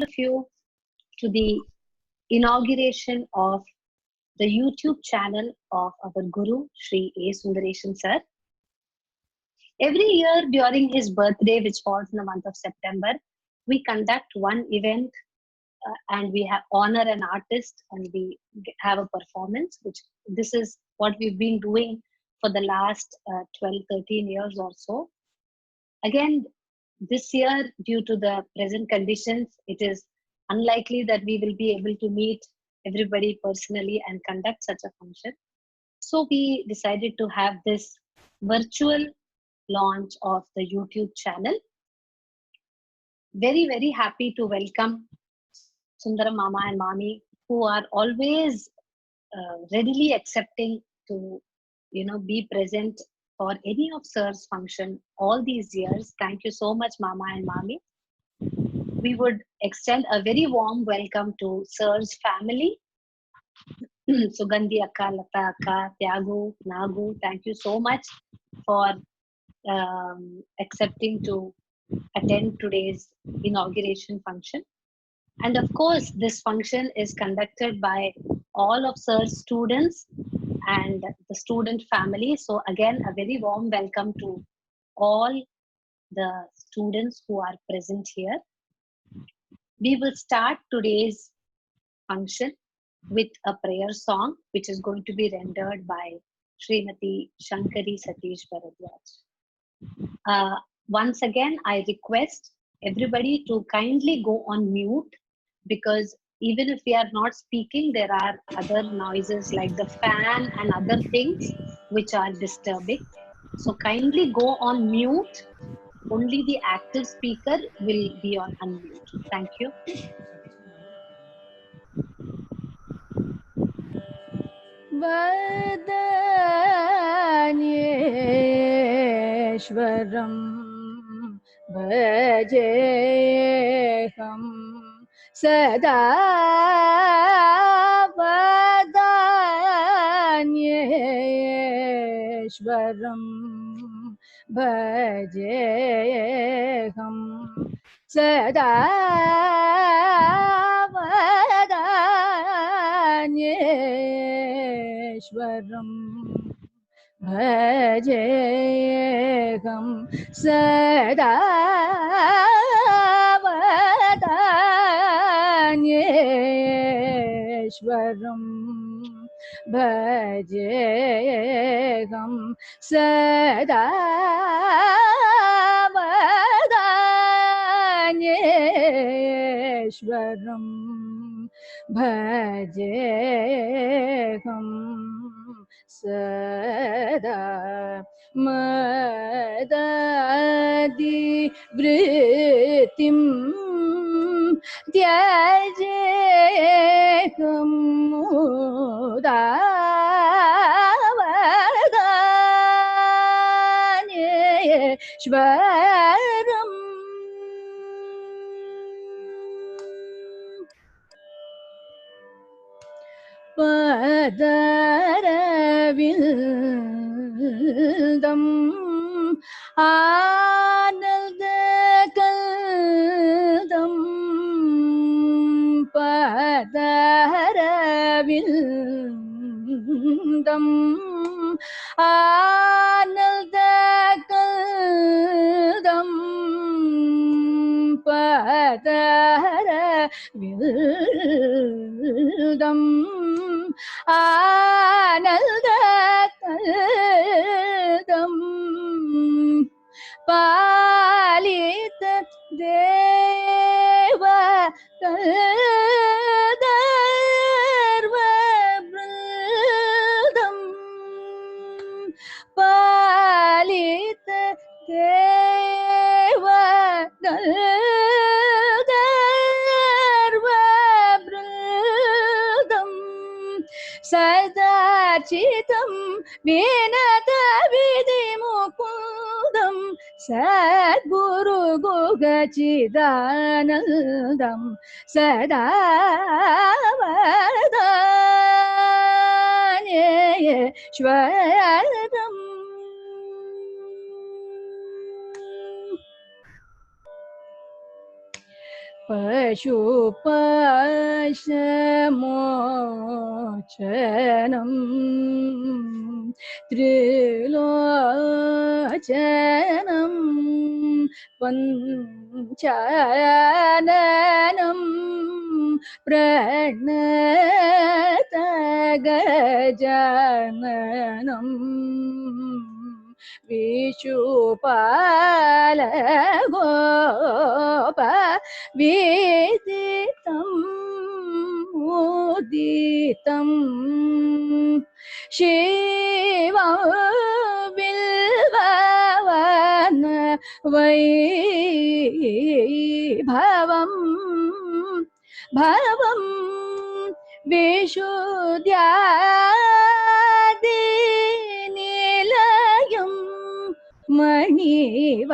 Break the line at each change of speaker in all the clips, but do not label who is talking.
of you to the inauguration of the YouTube channel of our Guru, Sri A. Sundareshan Sir. Every year during his birthday, which falls in the month of September, we conduct one event and we have honor an artist and we have a performance, which this is what we've been doing for the last 12, 13 years or so. Again, this year, due to the present conditions, it is unlikely that we will be able to meet everybody personally and conduct such a function. So we decided to have this virtual launch of the YouTube channel. Very, very happy to welcome Sundaram Mama and Mami, who are always readily accepting to, be present for any of Sir's function all these years. Thank you so much, Mama and Mami. We would extend a very warm welcome to Sir's family. Sugandhi Akka, Lata Akka, Tyagu, Nagu, thank you so much for accepting to attend today's inauguration function. And of course, this function is conducted by all of Sir's students and the student family. So again, a very warm welcome to all the students who are present here. We will start today's function with a prayer song, which is going to be rendered by Srimati Shankari Satish Bharadwaj. Once again, I request everybody to kindly go on mute, because even if we are not speaking, there are other noises like the fan and other things which are disturbing. So kindly go on mute. Only the active speaker will be on unmute. Thank you.
वदन्येश्वरं भजेऽहं सदा वदन्येश्वरं भजेऽहं सदा वदन्येश्वरं भजेऽहं सदा वदन्येश्वरं भजेऽहं सदा वदन्येश्वरं भजेऽहं सदा मदादिवृत्तिं त्यजेऽहं मुदा वदन्येश्वरम् पदरविन्दं आनन्दकन्दं पदरविन्दं आनन्दकन्दं पदरविन्दं आनन्दकन्दं पालित देव गन्धर्ववृन्दं पालित देव गन्धर्ववृन्दं सदाचितं विनतविधिमुकुन्दं सद्गुरुगुगचिदानन्दं सदा वदन्येश्वरम् पशुपशमोचनं त्रिलोचनं पञ्चाननं प्रणतगजाननं विशुपालगोप विदितं मुदितं शिवं बिल्ववन वैभवं भवं विशुद्ध्यादिनिलयं मणिवलयं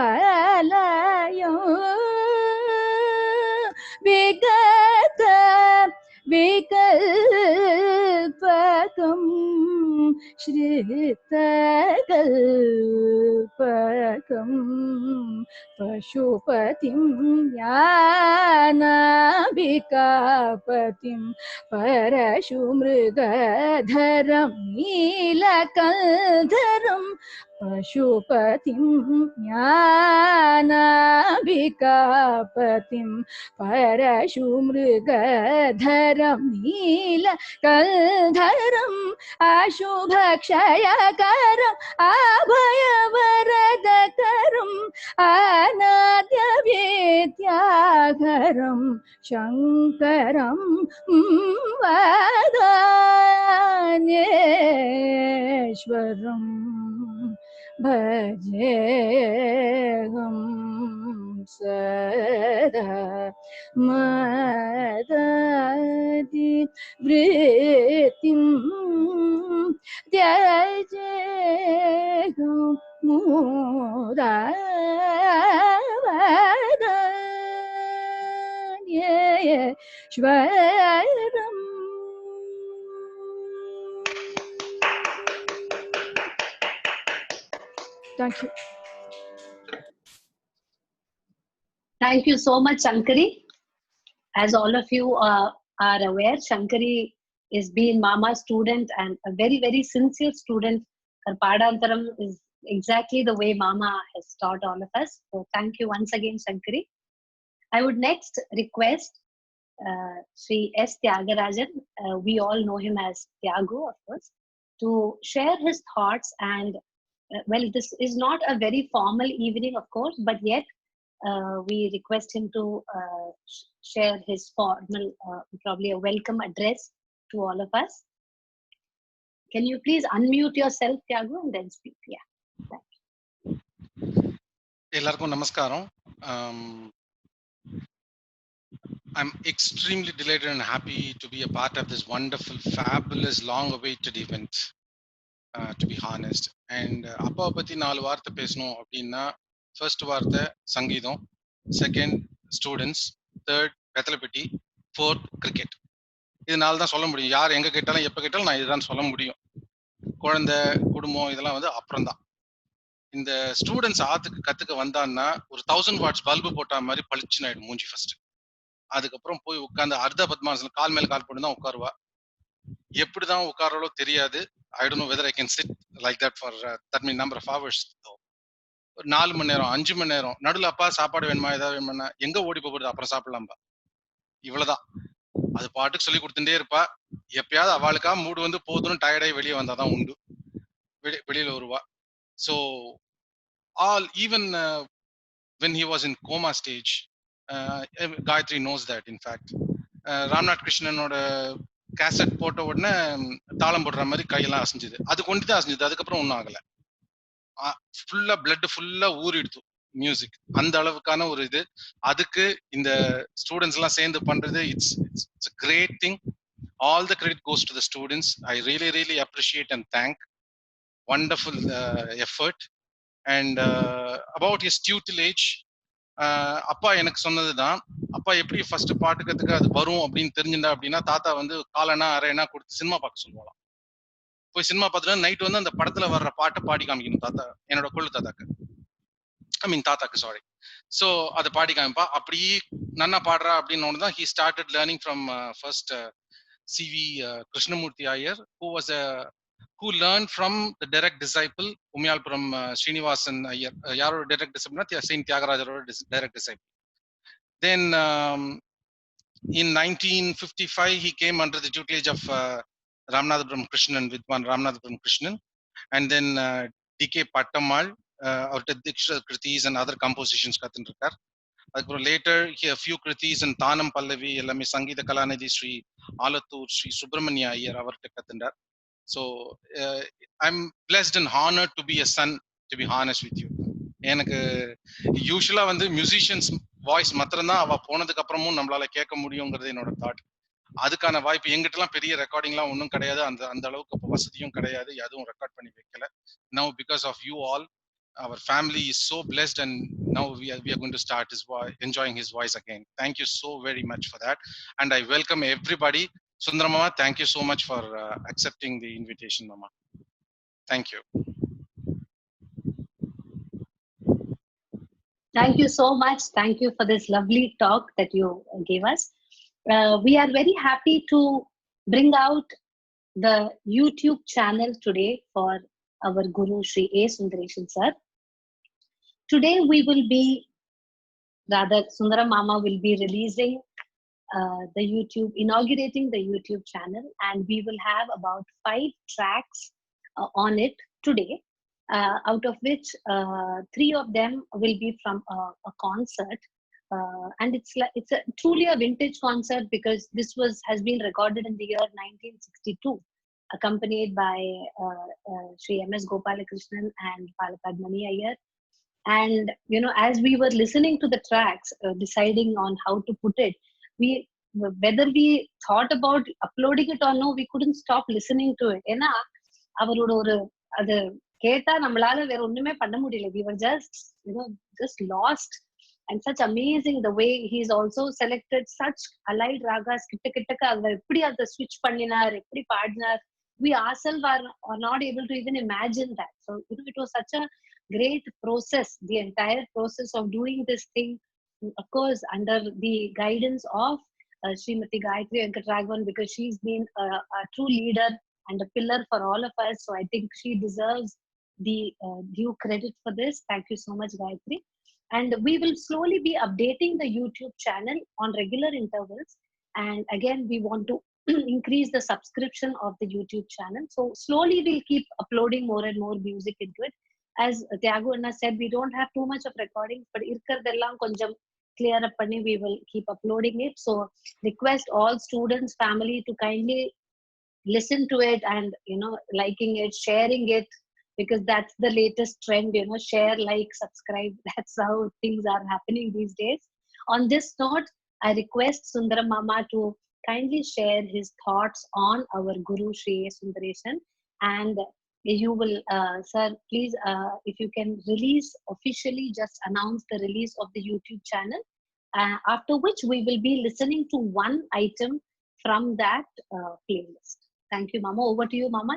विगत विकल्पकं श्रितकल्पकं पशुपतिं ज्ञानाम्बिकापतिं परशुमृगधरं नीलकण्ठरं पशुपतिं ज्ञानाम्बिकापतिं परशुमृगधरं नीलकण्ठरम् अशुभक्षयकरम् अभयवरदकरम् अनाद्यवेद्याकरं शङ्करं वदान्येश्वरं भजेऽहं सदा मदति वृत्तिं त्यजेऽहं मुदा वदान्येश्वरम्. Thank you.
Thank you so much, Shankari. As all of you are aware, Shankari is being Mama's student and a very, very sincere student. Her Padantaram is exactly the way Mama has taught all of us. So thank you once again, Shankari. I would next request Sri S. Tyagarajan, we all know him as Tyagu, of course, to share his thoughts. And well, this is not a very formal evening, of course, but yet we request him to share his formal, probably a welcome address to all of us. Can you please unmute yourself, Tyagu, and then speak? Yeah. Thank you.
Ellarkum namaskaram. I'm extremely delighted and happy to be a part of this wonderful, fabulous, long-awaited event, to be honest. And appa patti 4 vaartha pesano appadina, first vaartha sangeetham, second students, third vethalapatti, fourth cricket. இதனால தான் சொல்ல முடியும். யார் எங்க கேட்டாலும் எப்ப கேட்டாலும் நான் இதுதான் சொல்ல முடியும். குழந்தை குடும்பம் இதெல்லாம் வந்து அப்புறம் தான். இந்த ஸ்டூடெண்ட்ஸ் கத்துக்க வந்தான்னா ஒரு 1000 வாட்ஸ் பல்பு போட்ட மாதிரி பளிச்சுன்னு ஆயிடும் மூஞ்சி ஃபர்ஸ்ட். அதுக்கப்புறம் போய் உட்காந்து அர்த்த பத்மாசனம் கால் மேல கால் போட்டு தான் உட்காருவா. எப்படிதான் உட்காரலோ தெரியாது. I don't know whether I can sit like that for that many number of hours though. 4 மணி நேரம் 5 மணி நேரம் நடுவில் அப்பா சாப்பாடு வேணுமா ஏதாவது வேணுமா எங்க ஓடி போகுது அப்புறம் சாப்பிடலாம்பா. இவ்வளவுதான். அது பாட்டுக்கு சொல்லி கொடுத்துட்டே இருப்பா. எப்பயாவது அவளுக்கா மூடு வந்து போதுன்னு டயர்டாகி வெளியே வந்தாதான் உண்டு. வெளியில வருவா. So all even when he was in coma stage, Gayatri knows that. In fact, Ramnath கிருஷ்ணனோட கேசட் போட்ட உடனே தாளம் போடுற மாதிரி கையெல்லாம் அசைஞ்சுது. அது கொண்டு தான் அசைஞ்சுது. அதுக்கப்புறம் ஒன்றும் ஆகலை. ஃபுல்லா பிளட் ஃபுல்லா ஊறிடுது மியூசிக். அந்த அளவுக்கான ஒரு இது. அதுக்கு இந்த ஸ்டூடெண்ட்ஸ் எல்லாம் சேர்ந்து பண்றது it's a great thing. All the credit goes to the students. I really appreciate and thank. Wonderful effort. And about his tutelage, அப்பா எனக்கு சொன்னதுதான். அப்பா எப்படி ஃபர்ஸ்ட் பாட்டுக்கிறதுக்கு அது வரும் அப்படின்னு தெரிஞ்சுட்டா அப்படின்னா தாத்தா வந்து காலனா அரைனா கொடுத்து சினிமா பார்க்க சொல்லுவாங்க. போய் சினிமா பார்த்துட்டு நைட் வந்து அந்த படத்துல வர்ற பாட்டை பாடி காமிக்கணும் தாத்தா, என்னோட கொள்ளு தாத்தாக்கு, ஐ மீன் தாத்தாக்கு சாரி. ஸோ அதை பாடி காமிப்பா. அப்படி நன்னா பாடுறா அப்படின்னு தான் he started learning from first CV Krishnamurti Iyer, who learned from the direct disciple Umyalpuram Srinivasan Iyer. Yaroda direct disciple na Saint Tyagarajaroda direct disciple. Then in 1955 he came under the tutelage of Ramanathapuram Krishnan, Vidwan Ramanathapuram Krishnan, and then DK Pattammal, அவர்கிட்ட Diksha Kritis and other compositions கத்துருக்கார். அதுக்கப்புறம் later a few Kritis and Tanam Pallavi எல்லாமே சங்கீத கலாநிதி ஸ்ரீ ஆலத்தூர் ஸ்ரீ சுப்பிரமணிய ஐயர் அவர்கிட்ட கத்துண்டார். So I'm blessed and honored to be a son, to be honest with you. எனக்கு யூஸ்வலா வந்து musicians voice மாத்திரம் தான் அவ போனதுக்கு அப்புறமும் நம்மளால கேட்க முடியுங்கிறது என்னோட தாட். அதுக்கான வாய்ப்பு எங்கிட்டலாம் பெரிய ரெக்கார்டிங்லாம் ஒன்றும் கிடையாது. அந்த அளவுக்கு வசதியும் கிடையாது, எதுவும் ரெக்கார்ட் பண்ணி வைக்கல. Now because of you all, our family is so blessed, and now we are going to start enjoying his voice again. Thank you so very much for that, and I welcome everybody. Sundara Mama, thank you so much for accepting the invitation, Mama. Thank you.
Thank you so much. Thank you for this lovely talk that you gave us. We are very happy to bring out the YouTube channel today for our Guru Sri A. Sundaresan sir. Today we will be, rather Sundara Mama will be releasing the YouTube, inaugurating the YouTube channel, and we will have about 5 tracks on it today, out of which 3 of them will be from a concert. And it's truly a vintage concert, because this has been recorded in the year 1962, accompanied by Sri M.S. Gopalakrishnan and Palapadmani Iyer. And as we were listening to the tracks, deciding on how to put it, whether we thought about uploading it or no, we couldn't stop listening to it. ஏன்னா அவரோட ஒரு அது கேட்டா நம்மளால வேற ஒண்ணுமே பண்ண முடியல. We were just lost. And such amazing the way he's also selected such allied ragas. கிட்டக்க அவர் எப்படி அதை switch பண்ணினார், எப்படி பாடினார், we ourselves are not able to even imagine that. So it was such a great process, the entire process of doing this thing, of course under the guidance of Srimati Gayatri Venkatraghavan, because she's been a true leader and a pillar for all of us. So I think she deserves the due credit for this. Thank you so much, Gayatri. And we will slowly be updating the YouTube channel on regular intervals. And again, we want to increase the subscription of the YouTube channel. So slowly we'll keep uploading more and more music into it. As Tyagu Anna said, we don't have too much of recordings, but irkardallam konjam clear up panni, we will keep uploading it. So request all students, family to kindly listen to it and liking it, sharing it, because that's the latest trend, share, like, subscribe. That's how things are happening these days. On this note, I request Sundara Mama to kindly share his thoughts on our Guru Sri A. Sundaresan. And you will, sir, please, if you can release officially, just announce the release of the YouTube channel, after which we will be listening to one item from that playlist. Thank you, Mama. Over to you, Mama.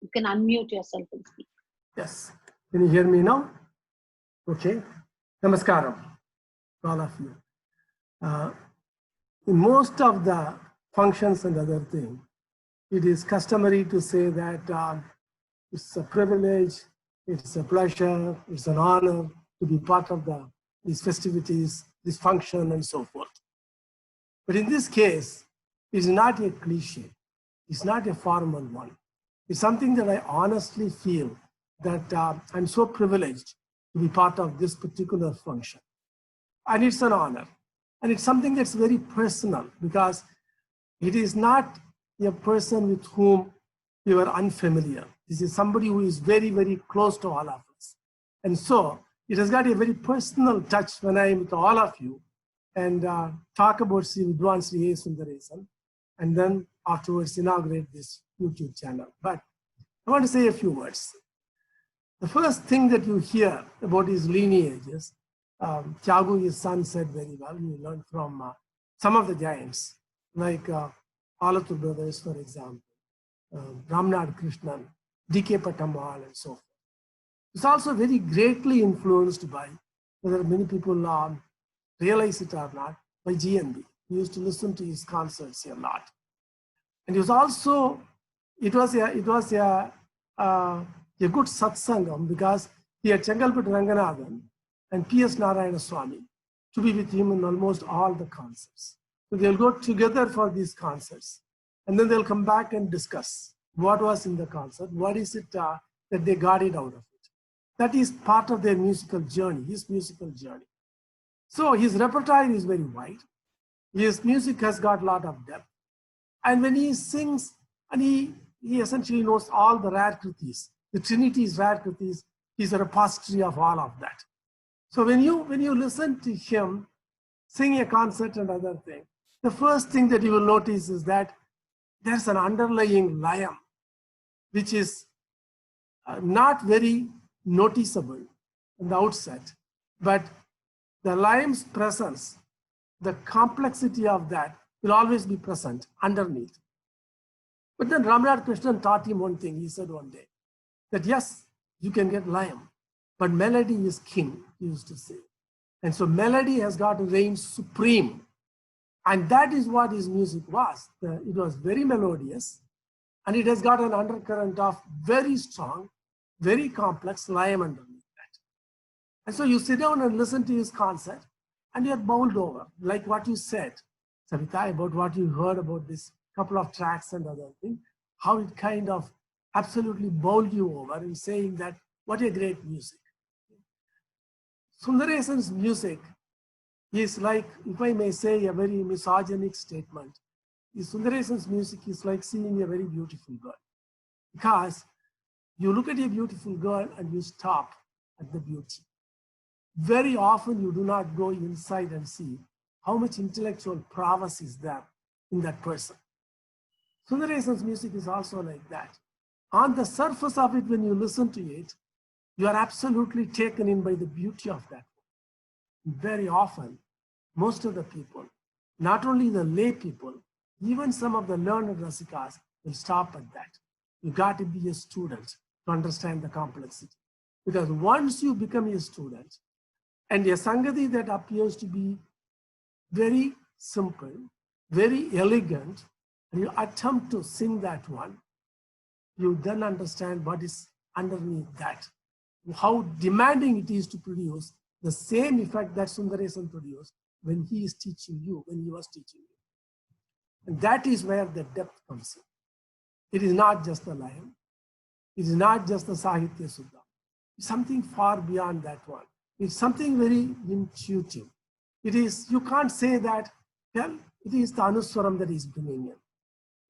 You can unmute yourself and speak.
Yes. Can you hear me now? Okay. Namaskaram, all of you. In most of the functions and other things, it is customary to say that it's a privilege, it's a pleasure, it's an honor to be part of these festivities, this function, and so forth. But in this case, it's not a cliche. It's not a formal one. It's something that I honestly feel that I'm so privileged to be part of this particular function. And it's an honor. And it's something that's very personal, because it is not a person with whom we are unfamiliar. This is somebody who is very, very close to all of us. And so it has got a very personal touch when I'm with all of you and talk about Sri Vidwan Sri A. Sundaresan, and then afterwards inaugurate this YouTube channel. But I want to say a few words. The first thing that you hear about his lineage is, Tyagu, his son, said very well, you learned from some of the giants, like Alathur brothers, for example, Ramnath Krishnan, D.K. Pattammal, and so forth. It's also very greatly influenced by whether many people realize it or not, by GNB. We used to listen to his concerts a lot. And he was also, it was a good satsangam because he had Chengalpattu Ranganathan and P.S. Narayana Swami to be with him in almost all the concerts. So they'll go together for these concerts, and then they'll come back and discuss what was in the concert, what is it that they got it out of it. That is part of their musical journey, his musical journey. So his repertoire is very wide. His music has got a lot of depth. And when he sings, and he essentially knows all the rare kritis, the Trinity's rare kritis, he's a repository of all of that. So when you listen to him sing a concert and other thing, the first thing that you will notice is that there's an underlying layam, which is not very noticeable in the outset, but the layam's presence, the complexity of that will always be present underneath. But then Ramanatha Krishnan taught him one thing. He said one day that yes, you can get layam, but melody is king, he used to say. And so melody has got to reign supreme. And that is what his music was. It was very melodious, and it has got an undercurrent of very strong, very complex layam underneath that. And so you sit down and listen to his concert, and you're bowled over, like what you said, Savita, about what you heard about this couple of tracks and other things, how it kind of absolutely bowled you over in saying that, what a great music. Sundaresan's music is like, if I may say a very misogynic statement, Sundaresan's music is like seeing a very beautiful girl. Because you look at a beautiful girl and you stop at the beauty. Very often you do not go inside and see how much intellectual prowess is there in that person. Sundaresan's music is also like that. On the surface of it, when you listen to it, you are absolutely taken in by the beauty of that. Very often, most of the people, not only the lay people, even some of the learned rasikas will stop at that. You got to be a student to understand the complexity. Because once you become a student, and a Sangati that appears to be very simple, very elegant, and you attempt to sing that one, you then understand what is underneath that, how demanding it is to produce the same effect that Sundaresan produced when he is teaching you, when he was teaching you. And that is where the depth comes in. It is not just the layam. It is not just the Sahitya Suddha. It's something far beyond that one. It's something very intuitive. It is, you can't say that, well, it is the Anuswaram that is bringing in.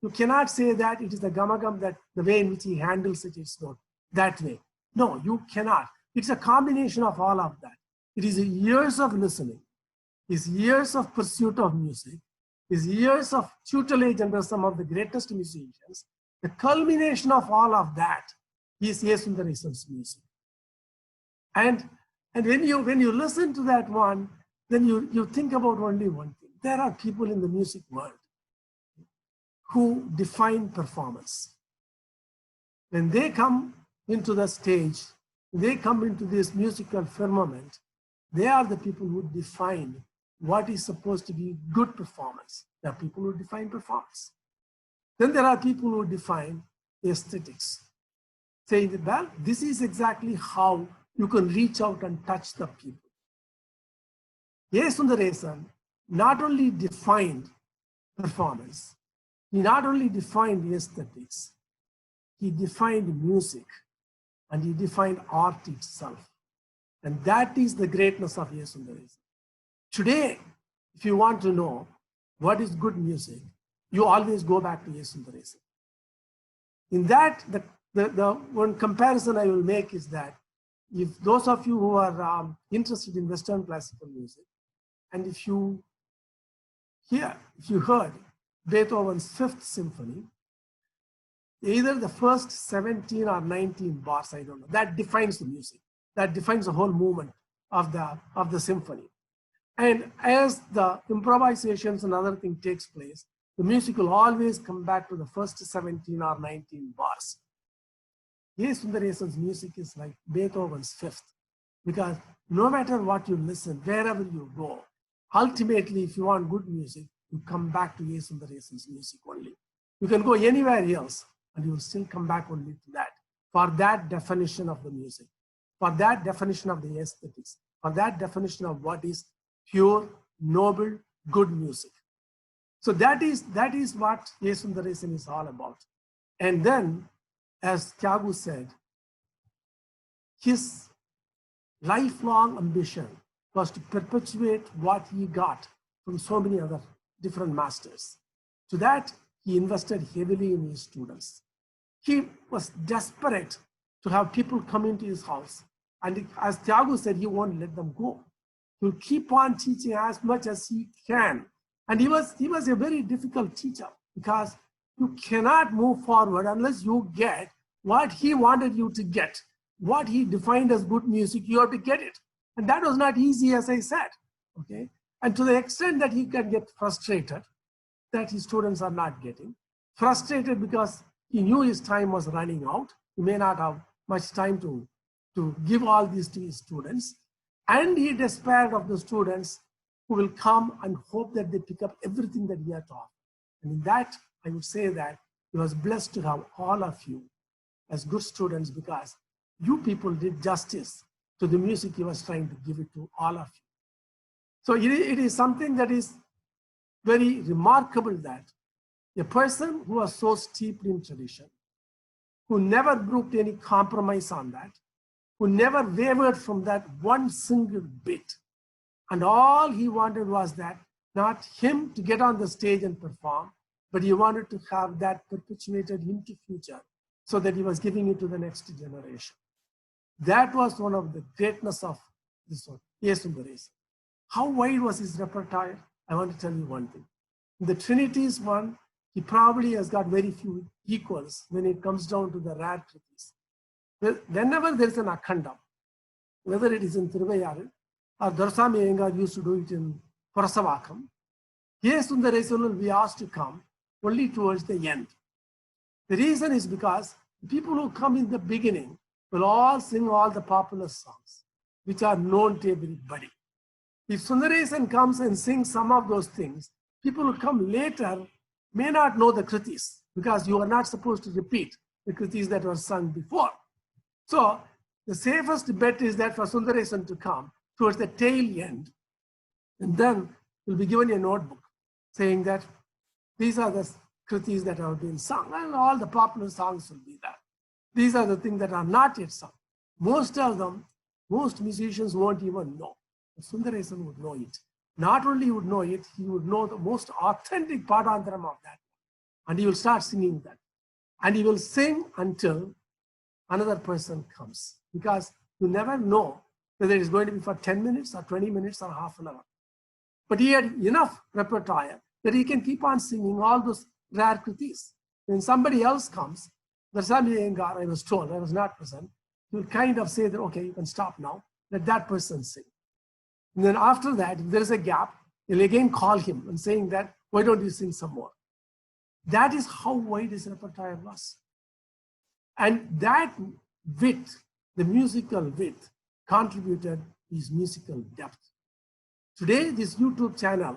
You cannot say that it is the Gamagam, that the way in which he handles it is not that way. No, you cannot. It's a combination of all of that. It is years of listening, his years of pursuit of music, his years of tutelage under some of the greatest musicians. The culmination of all of that is A. Sundaresan's music. And when you listen to that one, then you think about only one thing. There are people in the music world who define performance. When they come into the stage, they come into this musical firmament, they are the people who define what is supposed to be good performance. There are people who define performance. Then there are people who define aesthetics, saying that, well, this is exactly how you can reach out and touch the people. A. Sundaresan not only defined performance, he not only defined aesthetics, he defined music, and he defined art itself. And that is the greatness of A. Sundaresan. Today, if you want to know what is good music, you always go back to A. Sundaresan. In that, the one comparison I will make is that if those of you who are interested in Western classical music, and if you heard Beethoven's Fifth Symphony, either the first 17 or 19 bars, I don't know, that defines the music. That defines the whole movement of the symphony. And as the improvisations and other thing takes place, the music will always come back to the first 17 or 19 bars. A. Sundaresan's music is like Beethoven's Fifth, because no matter what you listen, wherever you go, ultimately, if you want good music, you come back to A. Sundaresan's music only. You can go anywhere else, and you will still come back only to that, for that definition of the music, for that definition of the aesthetics, for that definition of what is pure, noble, good music. So that is what A. Sundaresan is all about. And then, as Tyagu said, his lifelong ambition was to perpetuate what he got from so many other different masters. To that, he invested heavily in his students. He was desperate to have people come into his house. And as Tyagu said, he won't let them go. He'll keep on teaching as much as he can. And he was a very difficult teacher, because you cannot move forward unless you get what he wanted you to get. What he defined as good music, you have to get it. And that was not easy, as I said, okay? And to the extent that he can get frustrated that his students are not getting, frustrated because he knew his time was running out. He may not have much time to give all this to his students. And he despaired of the students who will come and hope that they pick up everything that he had taught. And in that, I would say that he was blessed to have all of you as good students, because you people did justice to the music he was trying to give it to all of you. So it is something that is very remarkable, that a person who was so steeped in tradition, who never brooked any compromise on that, who never wavered from that one single bit, and all he wanted was that, not him to get on the stage and perform, but he wanted to have that perpetuated into future, so that he was giving it to the next generation. That was one of the greatness of this one, A. Sundaresan. How wide was his repertoire? I want to tell you one thing. In the Trinities one, he probably has got very few equals when it comes down to the rare kritis. Whenever there is an Akhanda, whether it is in Thiruvayyaru or Doraiswamy Iyengar used to do it in Purasavakam, A. Sundaresan will be asked to come only towards the end. The reason is because the people who come in the beginning will all sing all the popular songs, which are known to everybody. If Sundaresan comes and sings some of those things, people who come later may not know the kritis, because you are not supposed to repeat the kritis that were sung before. So the safest bet is that for Sundaresan to come towards the tail end, and then will be given a notebook saying that these are the kritis that have been sung, and all the popular songs will be there. These are the things that are not yet sung. Most of them, most musicians won't even know. Sundaresan would know it. Not only would know it, he would know the most authentic Padantaram of that. And he will start singing that. And he will sing until another person comes. Because you never know whether it is going to be for 10 minutes or 20 minutes or half an hour. But he had enough repertoire that he can keep on singing all those rare kritis. When somebody else comes, Doraiswamy Iyengar, I was told, I was not present, he will kind of say that, okay, you can stop now, let that person sing. And then after that, if there is a gap, he'll again call him and saying that, why don't you sing some more? That is how wide his repertoire was. And that width, the musical width, contributed his musical depth. Today, this YouTube channel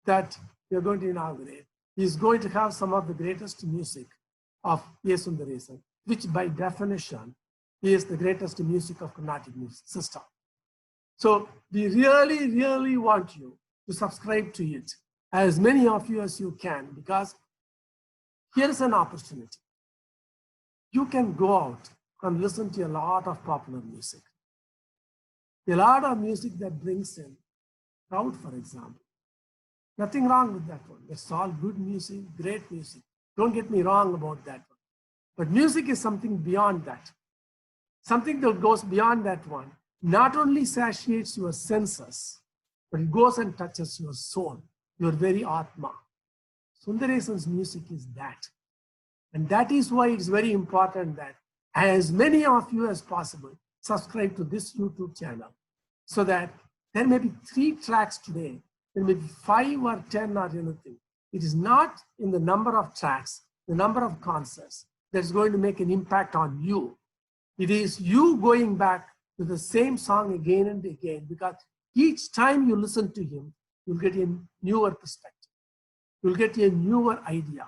that we are going to inaugurate is going to have some of the greatest music of A. Sundaresan, which by definition is the greatest music of Carnatic music system. So we really, really want you to subscribe to it, as many of you as you can, because here is an opportunity. You can go out and listen to a lot of popular music. A lot of music that brings in crowd, for example. Nothing wrong with that one. It's all good music, great music. Don't get me wrong about that one. But music is something beyond that. Something that goes beyond that one. Not only satiates your senses, but it goes and touches your soul, your very Atma. Sundaresan's music is that. And that is why it's very important that as many of you as possible subscribe to this YouTube channel, so that there may be 3 tracks today, there may be 5 or 10 or anything. It is not in the number of tracks, the number of concerts that's going to make an impact on you. It is you going back to the same song again and again, because each time you listen to him, you'll get a newer perspective. You'll get a newer idea,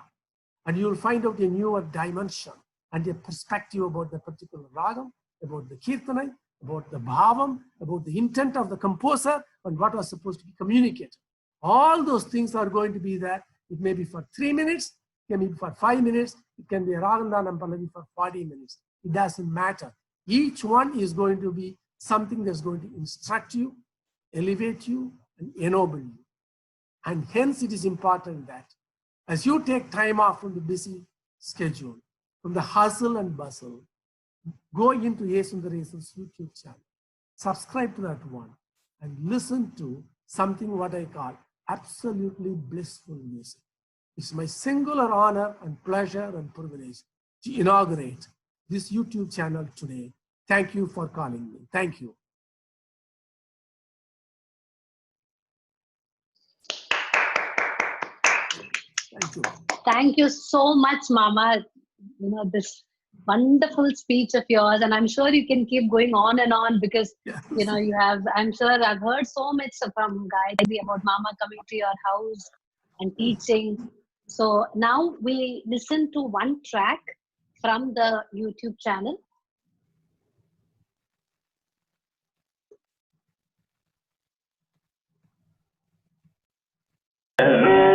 and you'll find out a newer dimension and a perspective about the particular ragam, about the kirtana, about the bhavam, about the intent of the composer, and what was supposed to be communicated. All those things are going to be there. It may be for 3 minutes, it can be for 5 minutes, it can be a Ragam Pallavi for 40 minutes. It doesn't matter. Each one is going to be something that's going to instruct you, elevate you, and ennoble you. And hence it is important that as you take time off from the busy schedule, from the hustle and bustle, go into A. Sundaresan's YouTube channel, subscribe to that one, and listen to something what I call absolutely blissful music. It's my singular honor and pleasure and privilege to inaugurate this YouTube channel today. Thank you for calling me. Thank you. Thank you.
Thank you so much, Mama. You know, this wonderful speech of yours, and I'm sure you can keep going on and on because,
Yes.
you know, you have, I'm sure I've heard so much from Gayatri about Mama coming to your house and teaching. So now we listen to one track from the YouTube channel.
na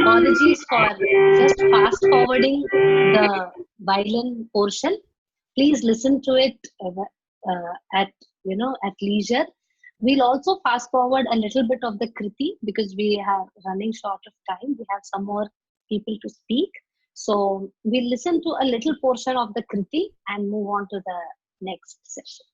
apologies for just fast forwarding the violin portion. Please listen to it at at leisure. We'll also fast forward a little bit of the Kriti because we are running short of time. We have some more people to speak. So we'll listen to a little portion of the Kriti and move on to the next session.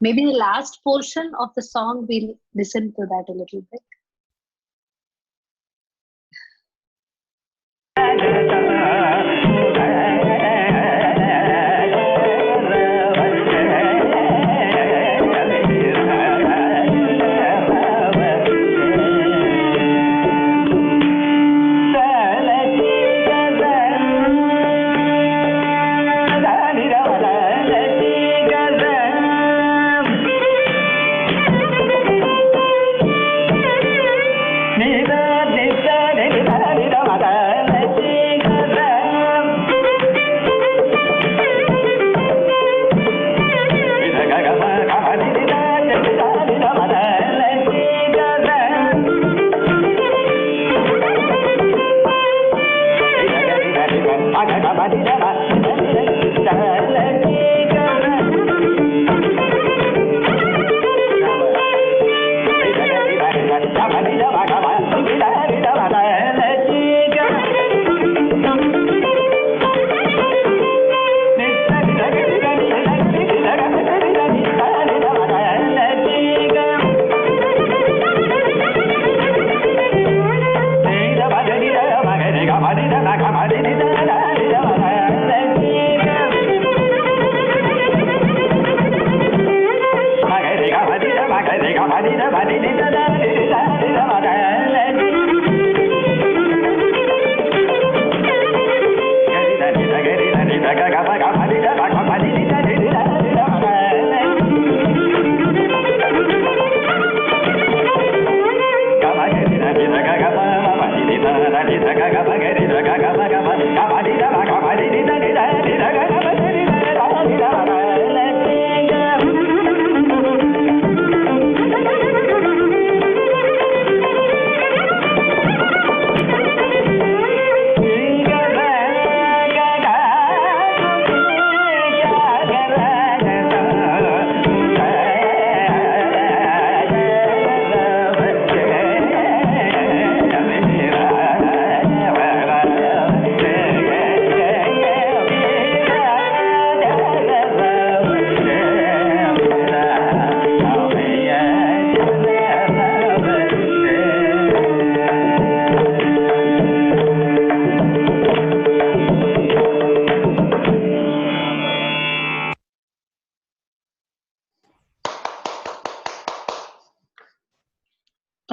Maybe the last portion of the song, we'll listen to that a little bit.
Thank you.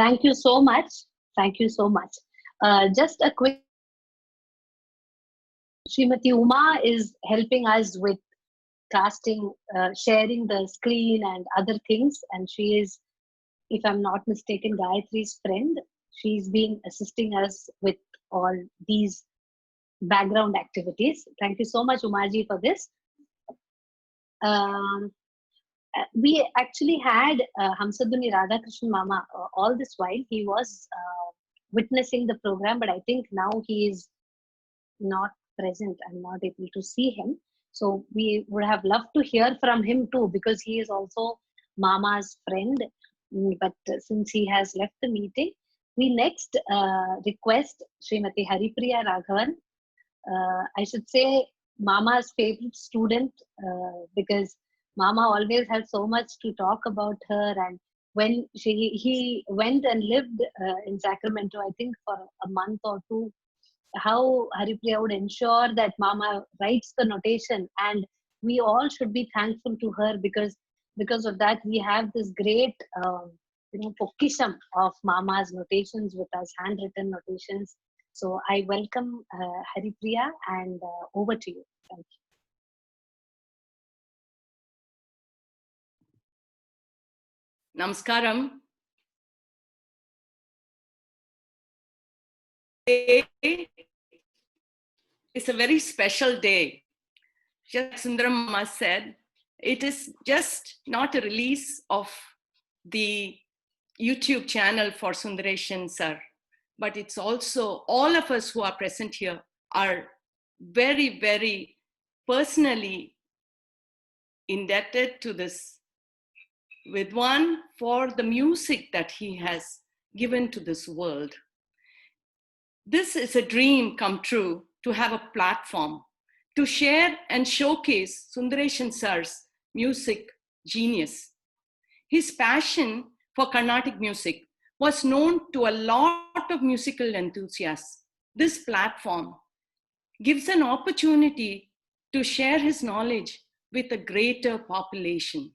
Thank you so much. Thank you so much. Just a quick, Srimati Uma is helping us with casting, sharing the screen and other things. And she is, if I'm not mistaken, Gayatri's friend. She's been assisting us with all these background activities. Thank you so much, Umaji, for this. We actually had Hamsaduni Radhakrishnan Mama all this while. He was witnessing the program, but I think now he is not present. I'm not able to see him. So we would have loved to hear from him too, because he is also Mama's friend. But since he has left the meeting, we next request Srimati Haripriya Raghavan. I should say Mama's favorite student, because Mama always had so much to talk about her. And when he went and lived in Sacramento, I think for a month or two, how Haripriya would ensure that Mama writes the notation, and we all should be thankful to her, because of that we have this great pokisham of Mama's notations with us, handwritten notations. So I welcome Haripriya, and over to you. Thank you.
Namaskaram. It's a very special day. Just Sundaram Mama said, it is just not a release of the YouTube channel for Sundareshan sir, but it's also all of us who are present here are very, very personally indebted to this Vidwan for the music that he has given to this world. This is a dream come true, to have a platform to share and showcase Sundareshan sir's music genius. His passion for Carnatic music was known to a lot of musical enthusiasts. This platform gives an opportunity to share his knowledge with a greater population.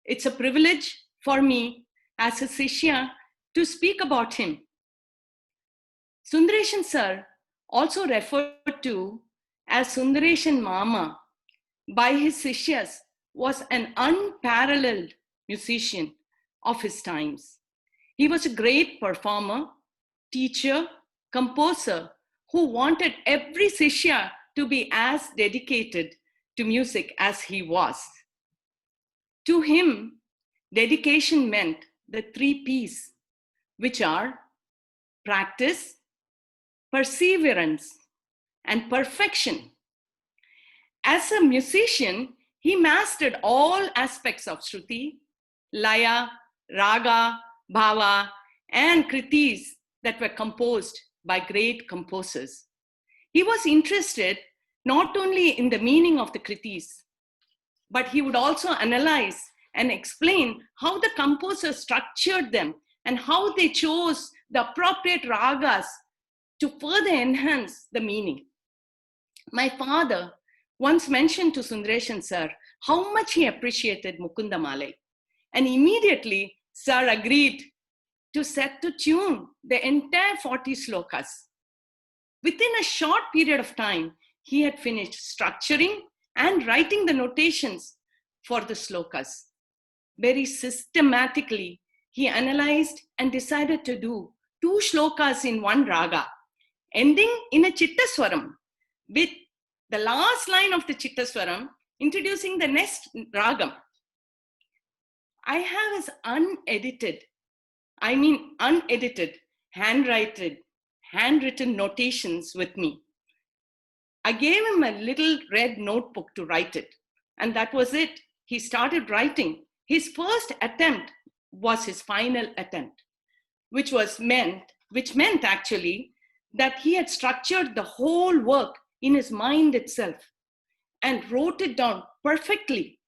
It's a privilege for me as a Shishya to speak about him. Sundareshan sir, also referred to as Sundareshan Mama by his Sishyas, was an unparalleled musician of his times. He was a great performer, teacher, composer who wanted every Sishya to be as dedicated to music as he was. To him, dedication meant the 3 P's, which are practice, perseverance, and perfection. As a musician, he mastered all aspects of Shruti, Laya, Raga, Bhava, and Kritis that were composed by great composers. He was interested not only in the meaning of the Kritis, but he would also analyze and explain how the composer structured them and how they chose the appropriate ragas to further enhance the meaning. My father once mentioned to Sundareshan sir how much he appreciated Mukunda Malai, and immediately sir agreed to set to tune the entire 40 slokas. Within a short period of time, he had finished structuring and writing the notations for the slokas. Very systematically, he analyzed and decided to do 2 shlokas in one raga, ending in a Chittaswaram, with the last line of the Chittaswaram introducing the next ragam. I have his unedited, handwritten notations with me. I gave him a little red notebook to write it, and that was it. He started writing. His first attempt was his final attempt, which meant actually that he had structured the whole work in his mind itself and wrote it down perfectly.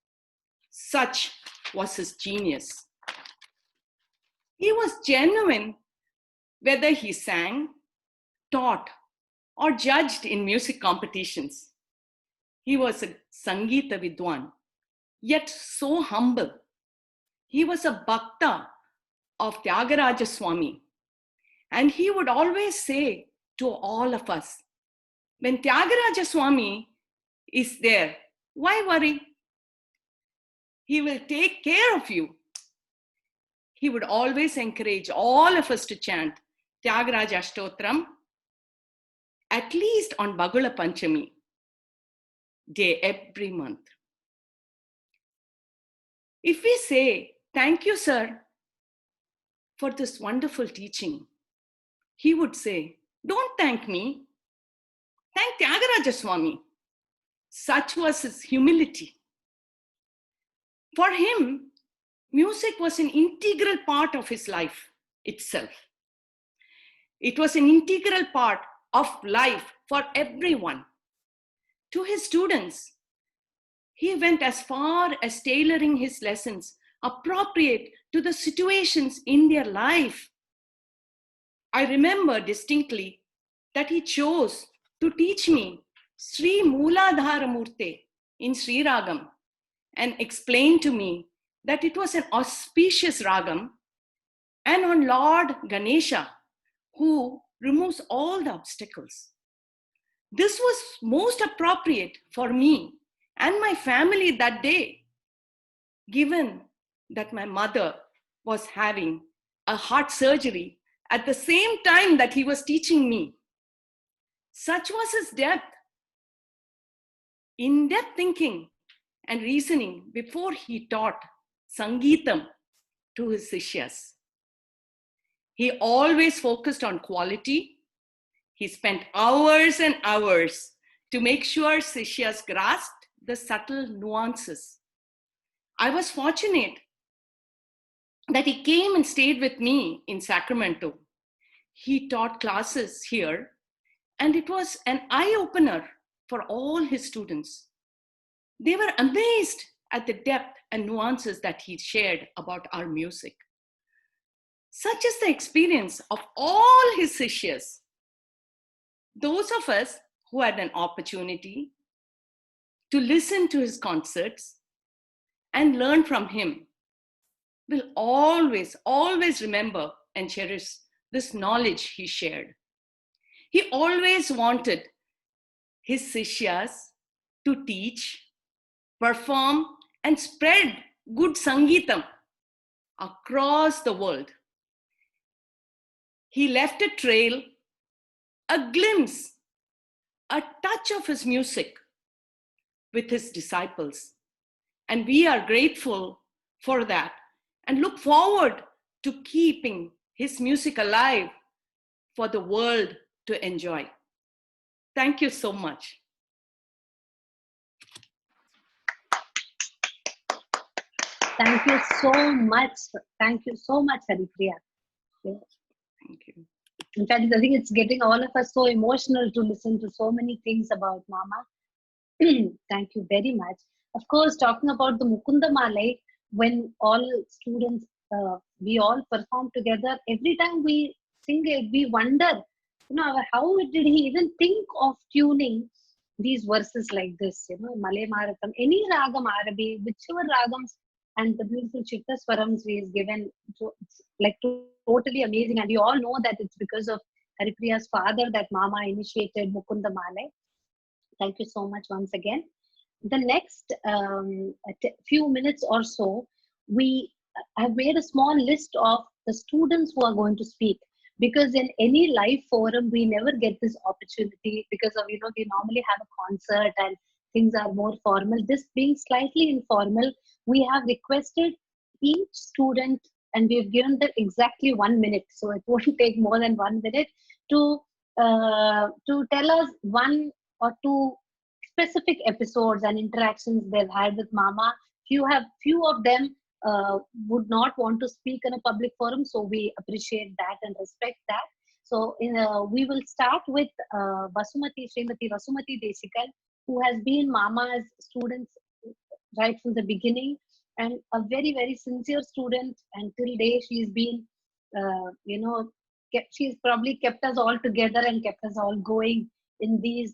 Such was his genius. He was genuine whether he sang, taught, or judged in music competitions. He was a Sangeeta Vidwan, yet so humble. He was a Bhakta of Tyagaraja Swami. And he would always say to all of us, when Tyagaraja Swami is there, why worry? He will take care of you. He would always encourage all of us to chant Tyagaraja Ashtotram at least on Bagula Panchami day every month. If we say, thank you, sir, for this wonderful teaching, he would say, don't thank me, thank Tyagaraja Swami. Such was his humility. For him, music was an integral part of his life itself. It was an integral part of life for everyone. To his students, he went as far as tailoring his lessons appropriate to the situations in their life. I remember distinctly that he chose to teach me Sri Mooladhara Murte in Sri Ragam and explained to me that it was an auspicious Ragam and on Lord Ganesha, who removes all the obstacles. This was most appropriate for me and my family that day, given that my mother was having a heart surgery at the same time that he was teaching me. Such was his depth, in-depth thinking and reasoning before he taught Sangeetam to his Sishyas. He always focused on quality. He spent hours and hours to make sure Sishyas grasped the subtle nuances. I was fortunate that he came and stayed with me in Sacramento. He taught classes here, and it was an eye-opener for all his students. They were amazed at the depth and nuances that he shared about our music. Such is the experience of all his Sishyas. Those of us who had an opportunity to listen to his concerts and learn from him will always, always remember and cherish this knowledge he shared. He always wanted his Sishyas to teach, perform, and spread good Sangeetam across the world. He left a trail, a glimpse, a touch of his music with his disciples. And we are grateful for that and look forward to keeping his music alive for the world to enjoy. Thank you so much.
Thank you so much. Thank you so much, Haripriya.
Thank you.
In fact, I think it's getting all of us so emotional to listen to so many things about Mama. Thank you very much. Of course, talking about the Mukunda Malai, when all students, we all perform together, every time we sing it, we wonder, how did he even think of tuning these verses like this, Malay Maratham, any Ragam Arabi, whichever Ragams, and the beautiful Chitta Swarams he is given, totally amazing. And you all know that it's because of Haripriya's father that Mama initiated Mukunda Malai. Thank you so much once again. The next few minutes or so, we have made a small list of the students who are going to speak, because in any live forum, we never get this opportunity because of, we normally have a concert and things are more formal. This being slightly informal, we have requested each student, and we've given them exactly 1 minute. So it won't take more than 1 minute to tell us one or two specific episodes and interactions they've had with Mama. Few of them would not want to speak in a public forum, so we appreciate that and respect that. So we will start with Srimati Vasumati Desikal, who has been Mama's student right from the beginning, and a very, very sincere student. And till day she's been, she's probably kept us all together and kept us all going in these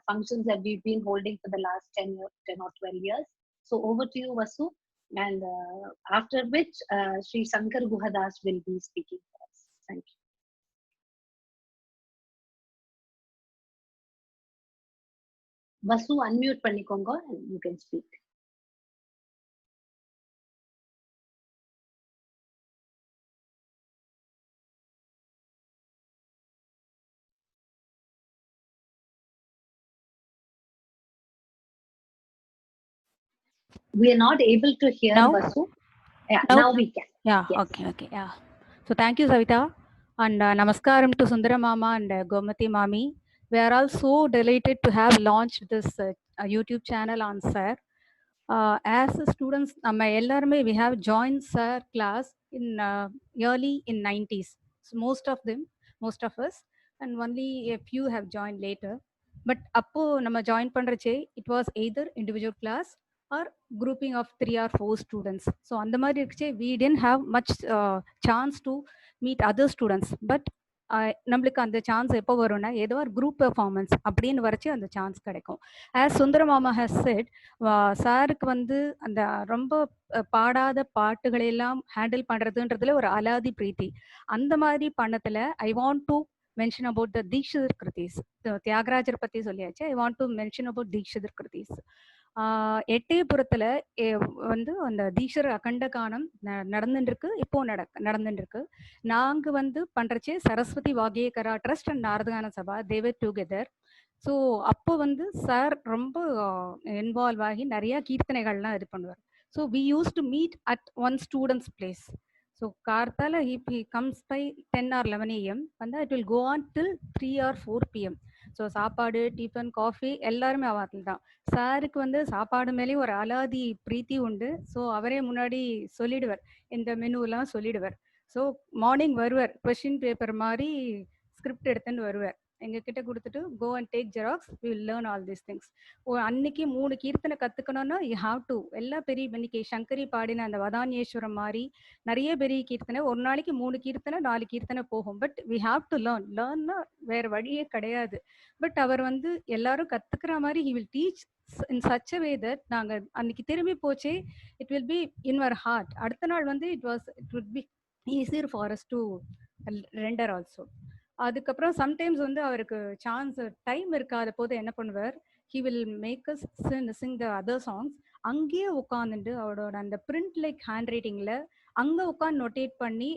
functions that we've been holding for the last 10 or 12 years. So over to you, Vasu. And after which Sri Shankar Guhadas will be speaking for us. Thank you. Vasu, unmute பண்ணிக்கோங்க and you can speak. We are not able to hear
Now?
Vasu. Yeah,
Now?
now we can.
Yeah,
Yes.
okay, yeah. So thank you, Savita. And namaskaram to Sundara Mama and Gomati Mami. We are all so delighted to have launched this YouTube channel on Sir. As students, we have joined Sir class in early in 90s. So most of us, and only a few have joined later. But appo nama join pandreche, it was either individual class or grouping of 3 or 4 students. So அந்த மாதிரி இருக்குச்சே, we didn't have much chance to meet other students. But நம்மளுக்கு அந்த chance எப்போ வரும்னா ஏதோ ஒரு group performance அப்படின்னு வரைச்சு அந்த சான்ஸ் கிடைக்கும். ஆஸ் சுந்தர மாமா ஹஸ் செட், சாருக்கு வந்து அந்த ரொம்ப பாடாத பாட்டுகளை எல்லாம் ஹேண்டில் பண்றதுன்றதுல ஒரு அலாதி பிரீத்தி. அந்த மாதிரி பண்ணத்துல I want to mention about the Dikshidhar Kritis. Thyagarajar பத்தி சொல்லியாச்சு. I want to mention about Dikshidhar Kritis. எட்டயபுரத்துல வந்து அந்த தீக்ஷர் அகண்ட கானம் நடந்துட்டு இருக்கு, இப்போ நடந்துட்டு இருக்கு. நாங்க வந்து பண்றச்சே Saraswati Vaggeyakara trust and Narada Gana Sabha they were together. So அப்போ வந்து சார் ரொம்ப இன்வால்வ் ஆகி நிறைய கீர்த்தனைகள்லாம் இது பண்ணுவார். So we use to meet at one students place. So Karthala, he comes by 10 or 11 a.m. and it will go on till 3 or 4 p.m. So சாப்பாடு, tiffin, coffee எல்லாருமே அவர்கள் தான். சாருக்கு வந்து சாப்பாடு மேலேயும் ஒரு அலாதி பிரீத்தி உண்டு. ஸோ அவரே முன்னாடி சொல்லிடுவார், இந்த மெனுலாம் சொல்லிடுவார். ஸோ மார்னிங் வருவார், கொஸ்டின் பேப்பர் மாதிரி ஸ்கிரிப்ட் எடுத்துன்னு வருவார், எங்ககிட்ட கொடுத்துட்டு go and take xerox, we will learn all these things. அன்னைக்கு 3 கீர்த்தனை கற்றுக்கணும்னா யூ ஹாவ் டு, எல்லா பெரிய இன்னைக்கு சங்கரி பாடின அந்த வதானியேஸ்வரம் மாதிரி நிறைய பெரிய கீர்த்தனை, ஒரு நாளைக்கு 3 கீர்த்தனை 4 கீர்த்தனை போகும். பட் வி ஹாவ் டு லேர்ன்னா வேற வழியே கிடையாது. பட் அவர் வந்து எல்லாரும் கற்றுக்கிற மாதிரி he will teach in such a way that நாங்கள் அன்னைக்கு திரும்பி போச்சே it will be in our heart. அடுத்த நாள் வந்து it would be easier for us to render also. அதுக்கப்புறம் சம்டைம்ஸ் வந்து அவருக்கு சான்ஸ் டைம் இருக்காத போது என்ன பண்ணுவார், he will make us sing the other songs. அங்கேயே உட்காந்துட்டு அவரோட அந்த பிரிண்ட் லைக் ஹேண்ட் ரைட்டிங்கில் அங்கே உட்காந்து நோட்டேட் பண்ணி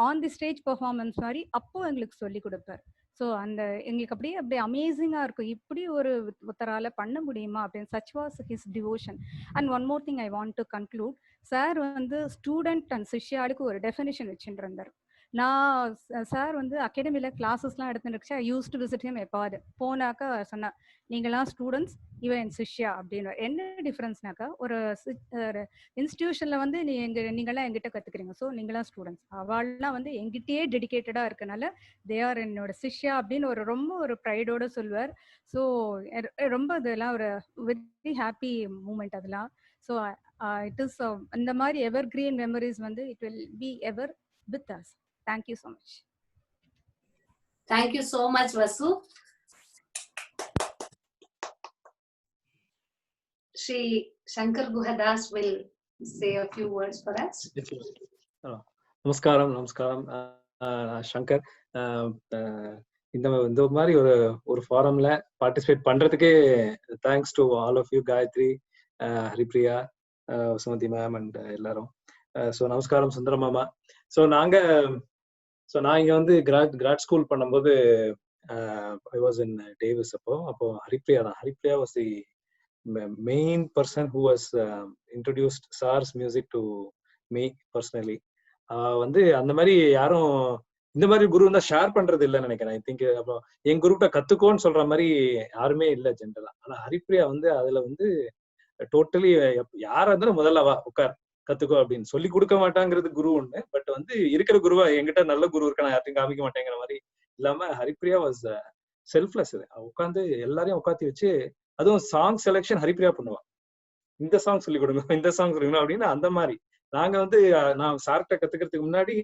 ஆன் தி ஸ்டேஜ் பர்ஃபார்மன்ஸ் மாதிரி அப்போ எங்களுக்கு சொல்லி கொடுப்பார். ஸோ அந்த எங்களுக்கு அப்படியே அமேசிங்காக இருக்கும், இப்படி ஒரு ஒருத்தரால் பண்ண முடியுமா அப்படின்னு. Such was his devotion. And one more thing I want to conclude, sir வந்து ஸ்டூடெண்ட் அண்ட் சிஷ்யாளுக்கு ஒரு டெஃபினேஷன் வச்சுட்டு இருந்தார். நான் சார் வந்து அகாடமியில் கிளாஸஸ்லாம் எடுத்துருந்துச்சு, ஐ யூஸ் டு விசிட் ஹிம் எப்பாவது. போனாக்கா சொன்னேன், நீங்களாம் ஸ்டூடெண்ட்ஸ், இவன் என் சிஷ்யா அப்படின்னு. என்ன டிஃப்ரென்ஸ்னாக்கா, ஒரு இன்ஸ்டிடியூஷனில் வந்து நீங்களாம் எங்கிட்ட கற்றுக்குறீங்க, ஸோ நீங்களாம் ஸ்டூடெண்ட்ஸ். அவள்லாம் வந்து எங்கிட்டயே டெடிக்கேட்டடாக இருக்கனால தே ஆர் என்னோட சிஷ்யா அப்படின்னு ரொம்ப ஒரு ப்ரைடோடு சொல்லுவார். ஸோ ரொம்ப இதெல்லாம் ஒரு வெரி ஹாப்பி மூமெண்ட் அதெல்லாம். ஸோ இட் இஸ் இந்த மாதிரி எவர் கிரீன் மெமரிஸ் வந்து it will B ever with us. Thank you so much.
Thank you so much, Vasu. Shri Shankar Guhadas will say a few words for us.
Namaskaram. Shankar, இந்த மாதிரி ஒரு ஃபாரம்ல participate பண்றதுக்கே thanks to all of you, Gayathri, Haripriya, Sumathi ma'am and எல்லாரும். So நமஸ்காரம் சுந்தர மாமா. So நான் இங்க வந்து கிராட் ஸ்கூல் பண்ணும்போது ஐ வாஸ் இன் டேவிஸ். அப்போ Haripriya was the main person who was introduced sir's music to me personally. வந்து அந்த மாதிரி யாரும் இந்த மாதிரி குரு தான் ஷேர் பண்றது இல்லைன்னு நினைக்கிறேன். ஐ திங்க் அப்புறம் என் குரூப்ட கத்துக்கோன்னு சொல்ற மாதிரி யாருமே இல்லை ஜென்ரலா. ஆனா ஹரிப்ரியா வந்து அதுல வந்து டோட்டலி யாரா இருந்தாலும் முதல்ல வா உட்கார் கத்துக்கோ அப்படின்னு சொல்லி கொடுக்க மாட்டாங்கிறது குரு ஒண்ணு. பட் வந்து இருக்கிற குருவா என்கிட்ட நல்ல குரு இருக்கா, நான் யார்ட்டையும் காமிக்க மாட்டேங்கிற மாதிரி இல்லாம ஹரிப்ரியா வாஸ் செல்ஃப்லெஸ். உட்காந்து எல்லாரையும் உட்காந்து வச்சு, அதுவும் சாங் செலெக்ஷன் ஹரிப்ரியா பண்ணுவா. இந்த சாங் சொல்லி கொடுங்க, இந்த சாங் சொல்லிக்கணும் அப்படின்னு. அந்த மாதிரி நாங்க வந்து நான் சார்கிட்ட கத்துக்கிறதுக்கு முன்னாடி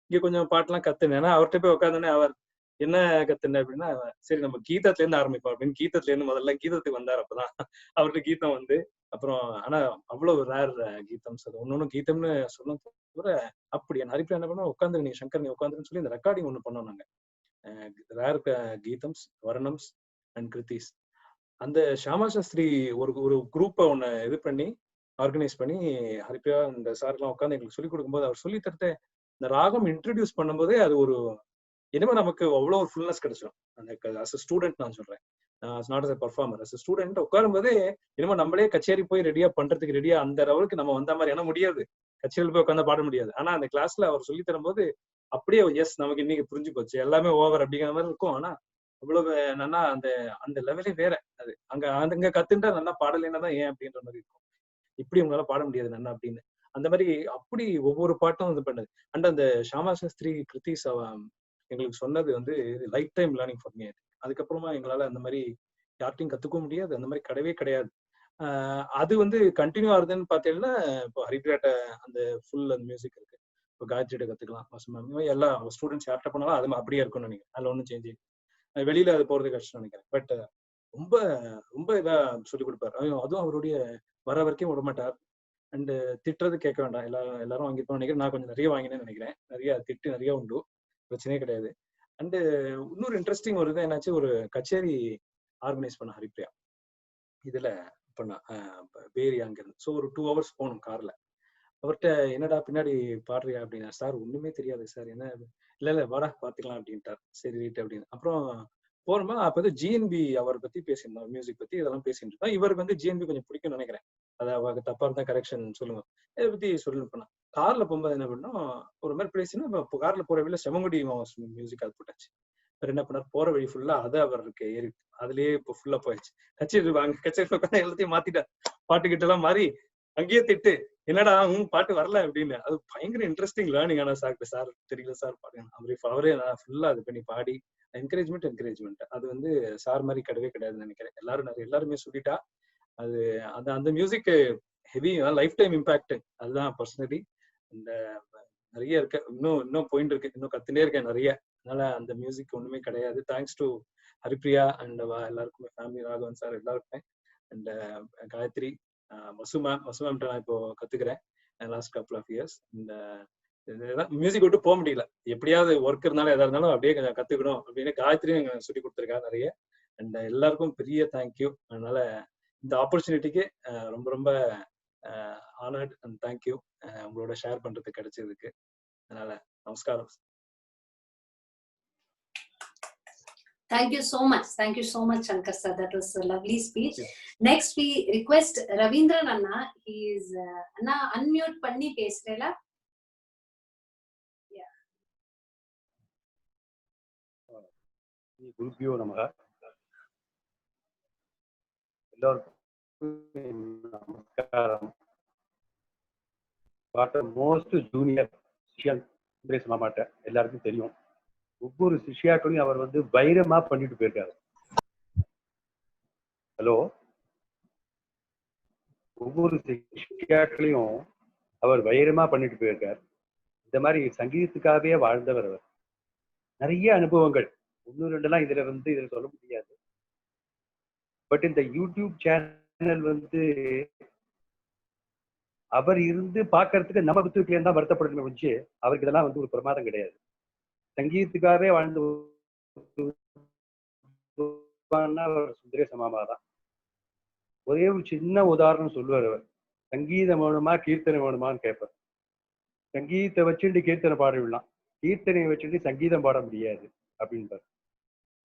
இங்க கொஞ்சம் பாட்டுலாம் கத்துனேன். அவர்கிட்ட போய் உட்காந்துனே அவர் என்ன கத்துன அப்படின்னா, சரி நம்ம கீதத்துல இருந்து ஆரம்பிப்போம் அப்படின்னு கீதத்துல இருந்து முதல்ல கீதத்துக்கு வந்தார். அப்பதான் அவருக்கு கீதம் வந்து அப்புறம் ஆனா அவ்வளவு ரேர் கீதம்ஸ் அது ஒன்னொன்னு கீதம்னு சொல்ல தவிர அப்படியே ஹரிப்ரியா என்ன பண்ணா உட்காந்து நீ சங்கர் நீ உட்காந்துன்னு சொல்லி இந்த ரெக்கார்டிங் ஒண்ணு பண்ணோம் நாங்க. Rare geethams varnams and krithis. அந்த ஷியாமா சாஸ்திரி ஒரு குரூப்பை ஒண்ணு இது பண்ணி ஆர்கனைஸ் பண்ணி ஹரிப்ரியா இந்த சார் எல்லாம் உட்காந்து எங்களுக்கு சொல்லிக் கொடுக்கும்போது அவர் சொல்லி தரத்த இந்த ராகம் இன்ட்ரடியூஸ் பண்ணும்போதே அது ஒரு இனிமே நமக்கு அவ்வளோ ஒரு ஃபுல்னஸ் கிடைச்சிடும். அந்த அஸ் அ ஸ்டூடெண்ட் நான் சொல்றேன், not as a performer, as a student உட்காரும் போதே இனிமே நம்மளே கச்சேரி போய் ரெடியா பண்றதுக்கு ரெடியா அந்த லெவலுக்கு நம்ம வந்த மாதிரி ஏன்னா முடியாது, கச்சேரியில் போய் உட்காந்து பாட முடியாது. ஆனா அந்த கிளாஸ்ல அவர் சொல்லி தரும்போது அப்படியே எஸ் நமக்கு இன்னைக்கு புரிஞ்சு போச்சு எல்லாமே ஓவர் அப்படிங்கிற மாதிரி இருக்கும். ஆனா அவ்வளவு நல்லா அந்த அந்த லெவலே வேற. அது அங்க கத்துட்டா நல்லா பாடலைன்னா தான் ஏன் அப்படின்ற மாதிரி இருக்கும். இப்படி உங்களால பாட முடியாது நல்லா அப்படின்னு அந்த மாதிரி அப்படி ஒவ்வொரு பாட்டும் இது பண்ணுது. அண்ட் அந்த ஷியாமா சாஸ்திரி கிருத்திஸ் எங்களுக்கு சொன்னது வந்து life time learning for me. அதுக்கப்புறமா எங்களால அந்த மாதிரி யார்ட்டையும் கத்துக்க முடியாது, அந்த மாதிரி கிடையவே கிடையாது. அது வந்து கண்டினியூ ஆகுதுன்னு பார்த்தீங்கன்னா இப்போ ஹரிப்ரியாட்ட அந்த ஃபுல் அந்த மியூசிக் இருக்கு. இப்போ காயத்ரிட்ட கத்துக்கலாம், வசுமா எல்லா ஸ்டூடெண்ட்ஸ் யார்கிட்ட போனாலும் அது அப்படியே இருக்கும்னு நினைக்கிறேன். அதுல ஒன்றும் சேஞ்ச் வெளியில அது போறது கஷ்டம் நினைக்கிறேன். பட் ரொம்ப ரொம்ப இதா சொல்லி கொடுப்பாரு. அதுவும் அவருடைய வர வரைக்கும் விட மாட்டார். அண்ட் திட்டுறது கேட்க வேண்டாம், எல்லாரும் வாங்கிருப்போம் நினைக்கிறேன். நான் கொஞ்சம் நிறைய வாங்கினேன்னு நினைக்கிறேன். நிறைய திட்டு நிறைய உண்டு, பிரச்சனையே கிடையாது. அண்ட் இன்னொரு இன்ட்ரெஸ்டிங் ஒரு இது என்னாச்சு, ஒரு கச்சேரி ஆர்கனைஸ் பண்ண ஹரிப்ரியா இதுல பண்ண பேரி அங்கிருந்து. ஸோ ஒரு 2 hours போகணும் கார்ல. அவர்கிட்ட என்னடா பின்னாடி பாடுறியா அப்படின்னா, சார் ஒண்ணுமே தெரியாது சார், என்ன இல்ல வாடா பாத்துக்கலாம் அப்படின்ட்டார். சரி ரைட் அப்படின்னு அப்புறம் போறோமா. அப்ப வந்து ஜிஎன்பி அவரை பத்தி பேசியிருந்தோம், மியூசிக் பத்தி இதெல்லாம் பேசிட்டு இருக்கோம். இவருக்கு வந்து ஜிஎன்பி கொஞ்சம் பிடிக்கும்னு நினைக்கிறேன். அதாவது தப்பா இருந்தா கரெக்ஷன் சொல்லுங்க. இதை பத்தி சொல்லு பண்ணா கார்ல போகும்போது என்ன பண்ணோம், ஒரு மாதிரி பேசினா இப்போ கார்ல போற வழியில செமங்குடி மியூசிக் அது போட்டாச்சு. அவர் என்ன பண்ணார், போற வழி ஃபுல்லா அது அவருக்கு ஏறி அதுலயே இப்போ ஃபுல்லா போயிடுச்சு. கச்சேரி அங்க கச்சேரி உட்காந்து எல்லாத்தையும் மாத்திட்டார், பாட்டுக்கிட்ட எல்லாம் மாறி அங்கேயே திட்டு என்னடா பாட்டு வரல அப்படின்னு. அது பயங்கர இன்ட்ரெஸ்டிங் லேர்னிங். ஆனா சார் தெரியல சார் பாடுங்க அவரே ஃபுல்லா இது பண்ணி பாடி என்கரேஜ்மெண்ட் அது வந்து சார் மாதிரி கிடையவே கிடையாதுன்னு நினைக்கிறேன். எல்லாருமே சொல்லிட்டா அது அந்த அந்த music heavy life time impact. அதுதான் பர்சனலி இந்த நிறைய இருக்கு, இன்னும் போயிட்டு இருக்கு, இன்னும் கத்துட்டே இருக்கேன் நிறைய. அதனால அந்த மியூசிக் ஒண்ணுமே கிடையாது. தேங்க்ஸ் டு ஹரிப்ரியா அண்ட் எல்லாருக்குமே, ஃபேமிலி ராகவன் சார் எல்லாருக்குமே, அண்ட் காயத்ரி, வசுமேம்ட்ட நான் இப்போ கத்துக்கிறேன் லாஸ்ட் கப்புள் ஆஃப் இயர்ஸ். இந்த மியூசிக் விட்டு போக முடியல, எப்படியாவது ஒர்க் இருந்தாலும் எதா இருந்தாலும் அப்படியே கொஞ்சம் கத்துக்கணும் அப்படின்னு காயத்ரியும் சொல்லி கொடுத்துருக்கா நிறைய. அண்ட் எல்லாருக்கும் பெரிய தேங்க்யூ. அதனால இந்த ஆப்பர்ச்சுனிட்டிக்கு ரொம்ப ரொம்ப ஆனர்ட் அண்ட் தேங்க்யூ உங்களோட ஷேர் பண்றதுக்கு கிடைச்சதுக்கு. அதனால நமஸ்காரம்.
Thank you so much. Thank you so much, Shankar sir. That was a lovely speech. Next, we request Ravindran Anna. He is Anna unmute panni pesrela. Yeah.
குருபியோ நமக. எல்லாருக்கும் நமஸ்காரம். Most junior சிஷியன் Sundaresh மாமாட்ட எல்லாருக்கும் தெரியும். ஒவ்வொரு சிஷியாக்களையும் அவர் வந்து வைரமா பண்ணிட்டு போயிருக்காரு. ஹலோ, ஒவ்வொரு சிஷியாக்களையும் அவர் வைரமா பண்ணிட்டு போயிருக்கார். இந்த மாதிரி சங்கீதத்துக்காகவே வாழ்ந்தவர் அவர். நிறைய அனுபவங்கள் 1-2 இதுல சொல்ல முடியாது. பட் இந்த யூடியூப் சேனல் வந்து அவர் இருந்து பாக்குறதுக்கு நம்ம புத்தகத்துல தான் வருத்தப்படணுமே வச்சு அவருக்கு இதெல்லாம் வந்து ஒரு பிரமாதம் கிடையாது. சங்கீதத்துக்காகவே வாழ்ந்து சுந்தரேச மாமா தான். ஒரே ஒரு சின்ன உதாரணம் சொல்லுவார். அவர் சங்கீதம் வேணுமா கீர்த்தனை வேணுமான்னு கேட்பார். சங்கீதத்தை வச்சுட்டு கீர்த்தனை பாடிவிடலாம், கீர்த்தனையை வச்சுட்டு சங்கீதம் பாட முடியாது அப்படின்பார்.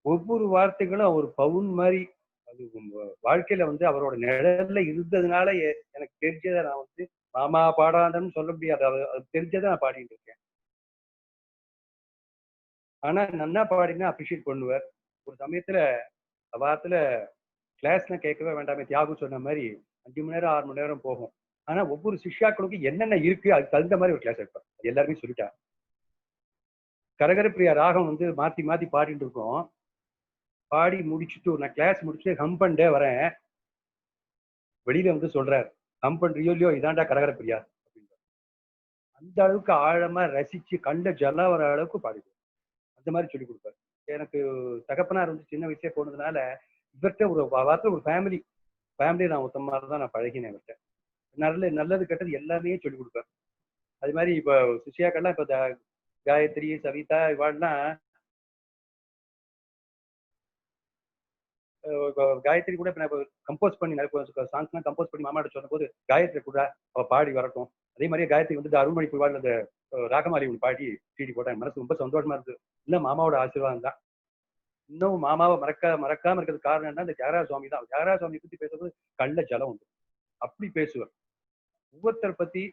ஒவ்வொரு வார்த்தைகளும் ஒரு பவுன் மாதிரி. அது வாழ்க்கையில வந்து அவரோட நிழல்ல இருந்ததுனால எனக்கு தெரிஞ்சதை நான் வந்து மாமா பாடாதன்னு சொல்ல முடியாது. அது தெரிஞ்சதை நான் பாடிட்டு இருக்கேன். ஆனா நன்னா பாடினா அப்ரிஷியேட் பண்ணுவார். ஒரு சமயத்துல வாரத்துல கிளாஸ்ல கேட்கவே வேண்டாமே, தியாகம் சொன்ன மாதிரி 5 மணி நேரம் 6 மணி நேரம் போகும். ஆனா ஒவ்வொரு சிஷ்யாக்களுக்கும் என்னென்ன இருக்கு அதுக்கு தகுந்த மாதிரி ஒரு கிளாஸ் எடுப்பார். எல்லாருமே சொல்லிட்டா. கரகரப்பிரியா ராகம் வந்து மாத்தி மாத்தி பாடிட்டு இருக்கோம். பாடி முடிச்சுட்டு நான் கிளாஸ் முடிச்சுட்டு ஹம் பண்ணே வரேன். வெளியில வந்து சொல்றாரு, ஹம் பண்றியோ இல்லையோ இதாண்டா கரகரப்பிரியா அப்படின்ற. அந்த அளவுக்கு ஆழமா ரசிச்சு கண்ட ஜலம் வர அளவுக்கு பாடிடுவார். அந்த மாதிரி சொல்லி கொடுப்பாரு. எனக்கு தகப்பனார் வந்து சின்ன வயசுல போனதுனால இவர்கிட்ட ஒரு வாரத்தில் ஒரு ஃபேமிலி நான் மொத்த மாதிரி தான் நான் பழகினேன் இவர்கிட்ட. நல்லது கெட்டது எல்லாமே சொல்லிக் கொடுப்பேன். அது மாதிரி இப்போ சிஷியாக்கள்லாம் இப்போ காயத்ரி, சவிதா இவாள்லாம் காயத்ரி கூட இப்போ கம்போஸ் பண்ணி சாங்ஸ்லாம் கம்போஸ் பண்ணி மாமாட்ட சொன்ன போது காயத்ரி கூட அவ பாடி வரட்டும். அதே மாதிரியே காயத்ரி வந்து அருள்மொழி புவாள் அந்த ராகமாலி ஒன்று பாடி சீடி போட்டாங்க. மனசு ரொம்ப சந்தோஷமா இருந்தது. இல்லை மாமாவோட ஆசீர்வாதம் தான். இன்னும் மாமாவை மறக்காம இருக்கிறது காரணம் என்ன, இந்த தியாகராஜ சுவாமி தான். தியாகராஜ சுவாமியை பத்தி பேசுறது கள்ள ஜலம் உண்டு, அப்படி பேசுவார். ஒவ்வொருத்தர் பத்தி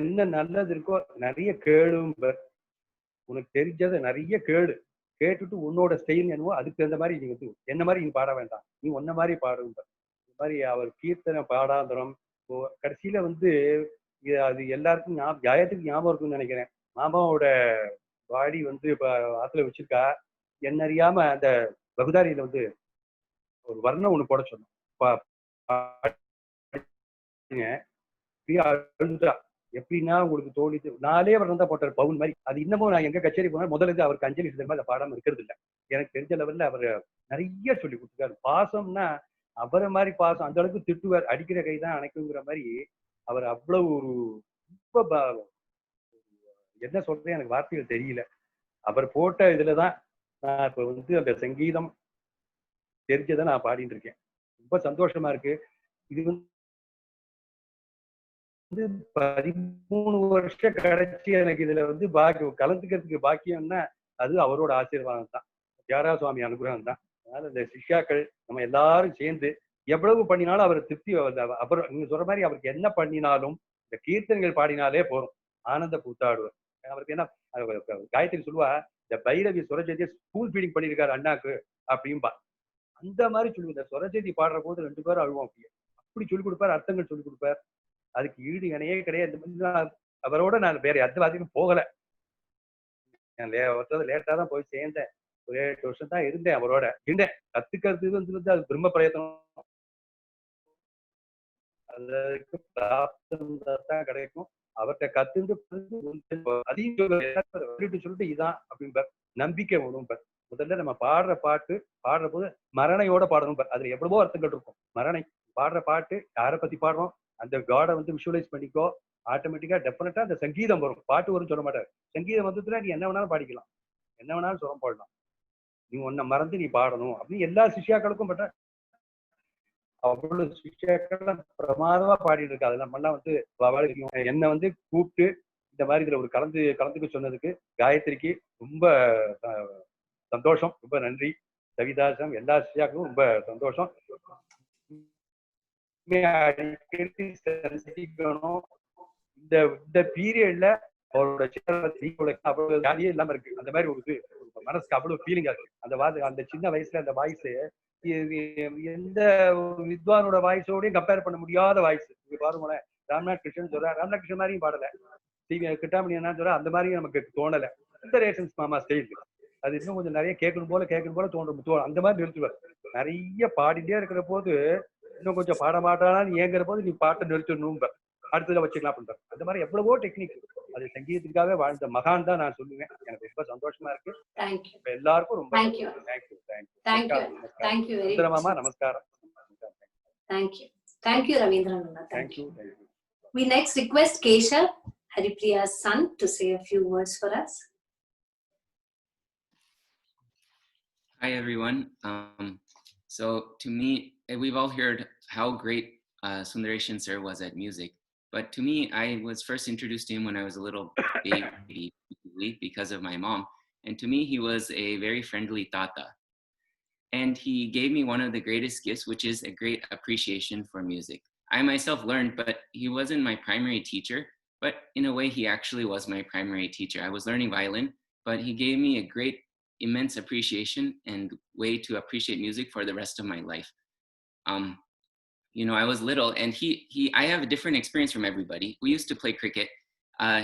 என்ன நல்லது இருக்கோ நிறைய கேளும்பர். உனக்கு தெரிஞ்சதை நிறைய கேட்டுட்டு உன்னோட ஸ்டைல் என்னவோ அதுக்கு தகுந்த மாதிரி நீ வந்து என்ன மாதிரி நீ பாட வேண்டாம், நீ ஒன்ன மாதிரி பாடும்பர். இந்த மாதிரி அவர் கீர்த்தனை பாடாந்தரம் கடைசியில வந்து அது எல்லாருக்கும் காயத்துக்கு ஞாபகம் இருக்குன்னு நினைக்கிறேன். மாமாவோட பாடி வந்து இப்ப ஆத்துல வச்சிருக்கா. என்ன அறியாம அந்த பகுதாரியில வந்து ஒரு வர்ணம் ஒண்ணு போட சொன்னோம். எப்படின்னா உங்களுக்கு தோழித்து 4 வர்ணம் தான் போட்டார் பவுன் மாதிரி. அது இன்னமும் நான் எங்க கச்சேரி போனா முதல்ல இருந்து அவருக்கு அஞ்சலி செலுத்த அதை பாடாம இருக்கிறது இல்லை. எனக்கு தெரிஞ்ச லெவல்ல அவர் நிறைய சொல்லி கொடுத்துருக்காரு. பாசம்னா அவரை மாதிரி பாசம், அந்த அளவுக்கு திட்டுவார். அடிக்கிற கை தான் அணைக்குங்கிற மாதிரி அவர் அவ்வளவு ஒரு ரொம்ப என்ன சொல்றேன் எனக்கு வார்த்தைகள் தெரியல. அவர் போட்ட இதுலதான் நான் இப்ப வந்து அந்த சங்கீதம் தெரிஞ்சதை நான் பாடிட்டு இருக்கேன். ரொம்ப சந்தோஷமா இருக்கு. இது வந்து 13 வருஷம் கடைசி எனக்கு இதுல வந்து கலந்துக்கிறதுக்கு பாக்கியம்னா அது அவரோட ஆசீர்வாதம் தான், தியாகராஜ சுவாமி அனுகிரகம் தான். அதனால இந்த சிஷ்யாக்கள் நம்ம எல்லாரும் சேர்ந்து எவ்வளவு பண்ணினாலும் அவர் திருப்தி. அப்புறம் நீங்க சொல்ற மாதிரி அவருக்கு என்ன பண்ணினாலும் இந்த கீர்த்தனைகள் பாடினாலே போறோம், ஆனந்த கூத்தாடுவார். அவருக்கு என்ன காயத்ரி சொல்லுவா, இந்த பைரவி சுரஜதியை ஸ்கூல் ஃபீடிங் பண்ணியிருக்காரு அண்ணாக்கு அப்படின்பா. அந்த மாதிரி சொல்லி இந்த சுரஜதி பாடுற போது 2 பேரும் அழுவோம். அப்படி சொல்லிக் கொடுப்பார், அர்த்தங்கள் சொல்லிக் கொடுப்பார். அதுக்கு ஈடு இணையே கிடையாது. அவரோட நான் வேற எந்த வாதிக்கும் போகல. லேட்டா தான் போய் சேர்ந்தேன். ஒரு 8 வருஷம் தான் இருந்தேன் அவரோட. கத்துக்கிறது வந்து அது பிரம்ம பிரயத்தனம், அதுக்கு தான் கிடைக்கும். அவர்கிட்ட கத்துந்து அதையும் சொல்லிட்டு இதான் அப்படின்பார். நம்பிக்கை வரும். முதல்ல நம்ம பாடுற போது மரணையோட பாடணும். அதுல எவ்வளவோ அர்த்தங்கள் இருக்கும். மரணை பாடுற பாட்டு யாரை பத்தி பாடுறோம், அந்த காடை வந்து விஷுவலைஸ் பண்ணிக்கோ, ஆட்டோமேட்டிக்கா டெஃபினட்டா அந்த சங்கீதம் வரும். பாட்டு வரும் சொல்ல மாட்டாரு. சங்கீதம் வந்துட்டுனா நீ என்ன வேணாலும் பாடிக்கலாம், என்ன வேணாலும் சுரம் பாடலாம். நீ உன்னை மறந்து நீ பாடணும் அப்படின்னு எல்லா சிஷ்யாக்களுக்கும் பட்ட அவ்வளவு சிஷ்யாக்கள் பிரமாதமா பாடிட்டு இருக்கு. அது நம்ம எல்லாம் வந்து என்னை வந்து கூப்பிட்டு இந்த மாதிரி இதுல ஒரு கலந்துக்க சொன்னதுக்கு காயத்ரிக்கு ரொம்ப சந்தோஷம், ரொம்ப நன்றி. சவிதாசம் எல்லா சிஷ்யாக்களும் ரொம்ப சந்தோஷம். அடிக்கடி சந்திக்கணும். இந்த பீரியட்ல அவரோட அவ்வளவு ஜாலியே இல்லாம இருக்கு. அந்த மாதிரி ஒரு இது மனசுக்கு அவ்வளவு ஃபீலிங்கா இருக்கு. அந்த சின்ன வயசுல அந்த வாய்ஸ் எந்த வித்வானோட வாய்ஸோடையும் கம்பேர் பண்ண முடியாத வாய்ஸ். இங்க பாருங்களேன், ராம்நாத் கிருஷ்ணன் சொல்ற, ராம்நாத் கிருஷ்ணன் மாதிரியும் பாடல, கிட்டாமணி என்ன சொல்ற அந்த மாதிரியும் நமக்கு தோணல. இந்த ரேஷன்ஸ் மாமா ஸ்டைல் அது இன்னும் கொஞ்சம் நிறைய கேட்கணும் போல தோன்றும். அந்த மாதிரி நிறுத்துவார். நிறைய பாடிட்டே இருக்கிற போது இன்னும் கொஞ்சம் பாட மாட்டானான்னு ஏங்குற போது நீ பாட்டை நிறுத்தணும், அடுத்ததுல வச்சுக்கலாம் பண்ற. அந்த மாதிரி எவ்வளவோ டெக்னிக். அது சங்கீதத்துக்காக வாழ்ந்த மகான் தான் நான் சொல்லுவேன். எனக்கு ரொம்ப சந்தோஷமா இருக்கு. எல்லாருக்கும் ரொம்ப சுந்தரமாமா நமஸ்காரம்.
Thank you Ravindran. Thank you. We next request Keshav, Haripriya's son, to say a few words for us.
Hi everyone. So to me, we've all heard how great Sundareshan sir was at music. But to me, I was first introduced to him when I was a little baby because of my mom. And to me, he was a very friendly tata. And he gave me one of the greatest gifts, which is a great appreciation for music. I myself learned, but he wasn't my primary teacher. But in a way, he actually was my primary teacher. I was learning violin, but he gave me a great, immense appreciation and way to appreciate music for the rest of my life. You know, I was little, and I have a different experience from everybody. We used to play cricket.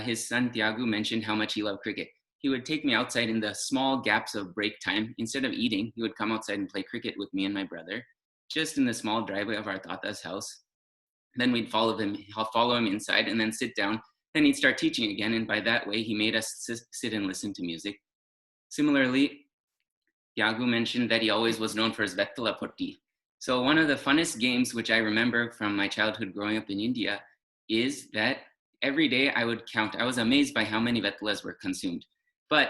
His son Tiago mentioned how much he loved cricket. He would take me outside in the small gaps of break time. Instead of eating, he would come outside and play cricket with me and my brother, just in the small driveway of our tata's house. Then we'd follow him inside and then sit down then he'd start teaching again. And by that way, he made us sit and listen to music. Similarly, Yagu mentioned that he always was known for his Vettala Potti. So one of the funnest games, which I remember from my childhood growing up in India, is that every day I would count. I was amazed by how many Vettalas were consumed. But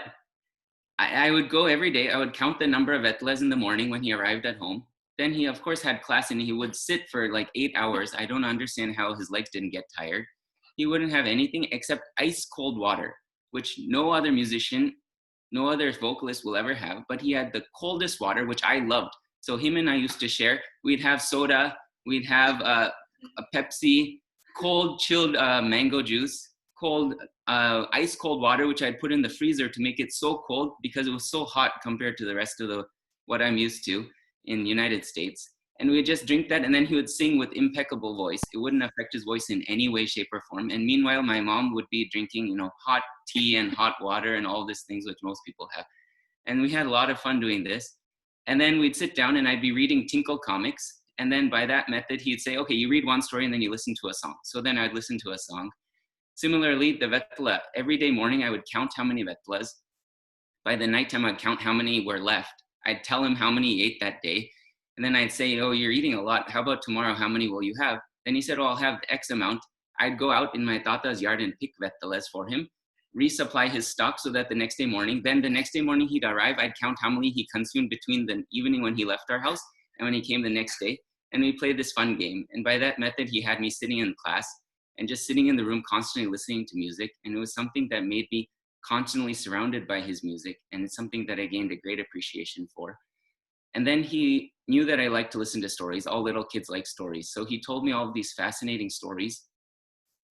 I would go every day, I would count the number of Vettalas in the morning when he arrived at home. Then he, of course, had class and he would sit for like 8 hours. I don't understand how his legs didn't get tired. He wouldn't have anything except ice cold water, which no other musician, no other vocalist will ever have. But he had the coldest water, which I loved. So him and I used to share. We'd have soda, we'd have a Pepsi, cold chilled mango juice, cold ice cold water, which I'd put in the freezer to make it so cold because it was so hot compared to the rest of what I'm used to in the United States. And we'd just drink that, and then he would sing with impeccable voice. It wouldn't affect his voice in any way, shape, or form. And meanwhile, my mom would be drinking, hot tea and hot water and all these things which most people have. And we had a lot of fun doing this. And then we'd sit down and I'd be reading Tinkle comics. And then by that method, he'd say, okay, you read one story and then you listen to a song. So then I'd listen to a song. Similarly, the Vettala, every day morning, I would count how many Vettalas. By the nighttime, I'd count how many were left. I'd tell him how many he ate that day. And then I'd say, oh, you're eating a lot. How about tomorrow? How many will you have? Then he said, oh, I'll have X amount. I'd go out in my tata's yard and pick Vettalas for him, resupply his stock so that the next day morning, then the next day morning he'd arrive, I'd count how many he consumed between the evening when he left our house and when he came the next day. And we played this fun game. And by that method, he had me sitting in class and just sitting in the room constantly listening to music. And it was something that made me constantly surrounded by his music. And it's something that I gained a great appreciation for. And then he knew that I like to listen to stories. All little kids like stories. So he told me all of these fascinating stories.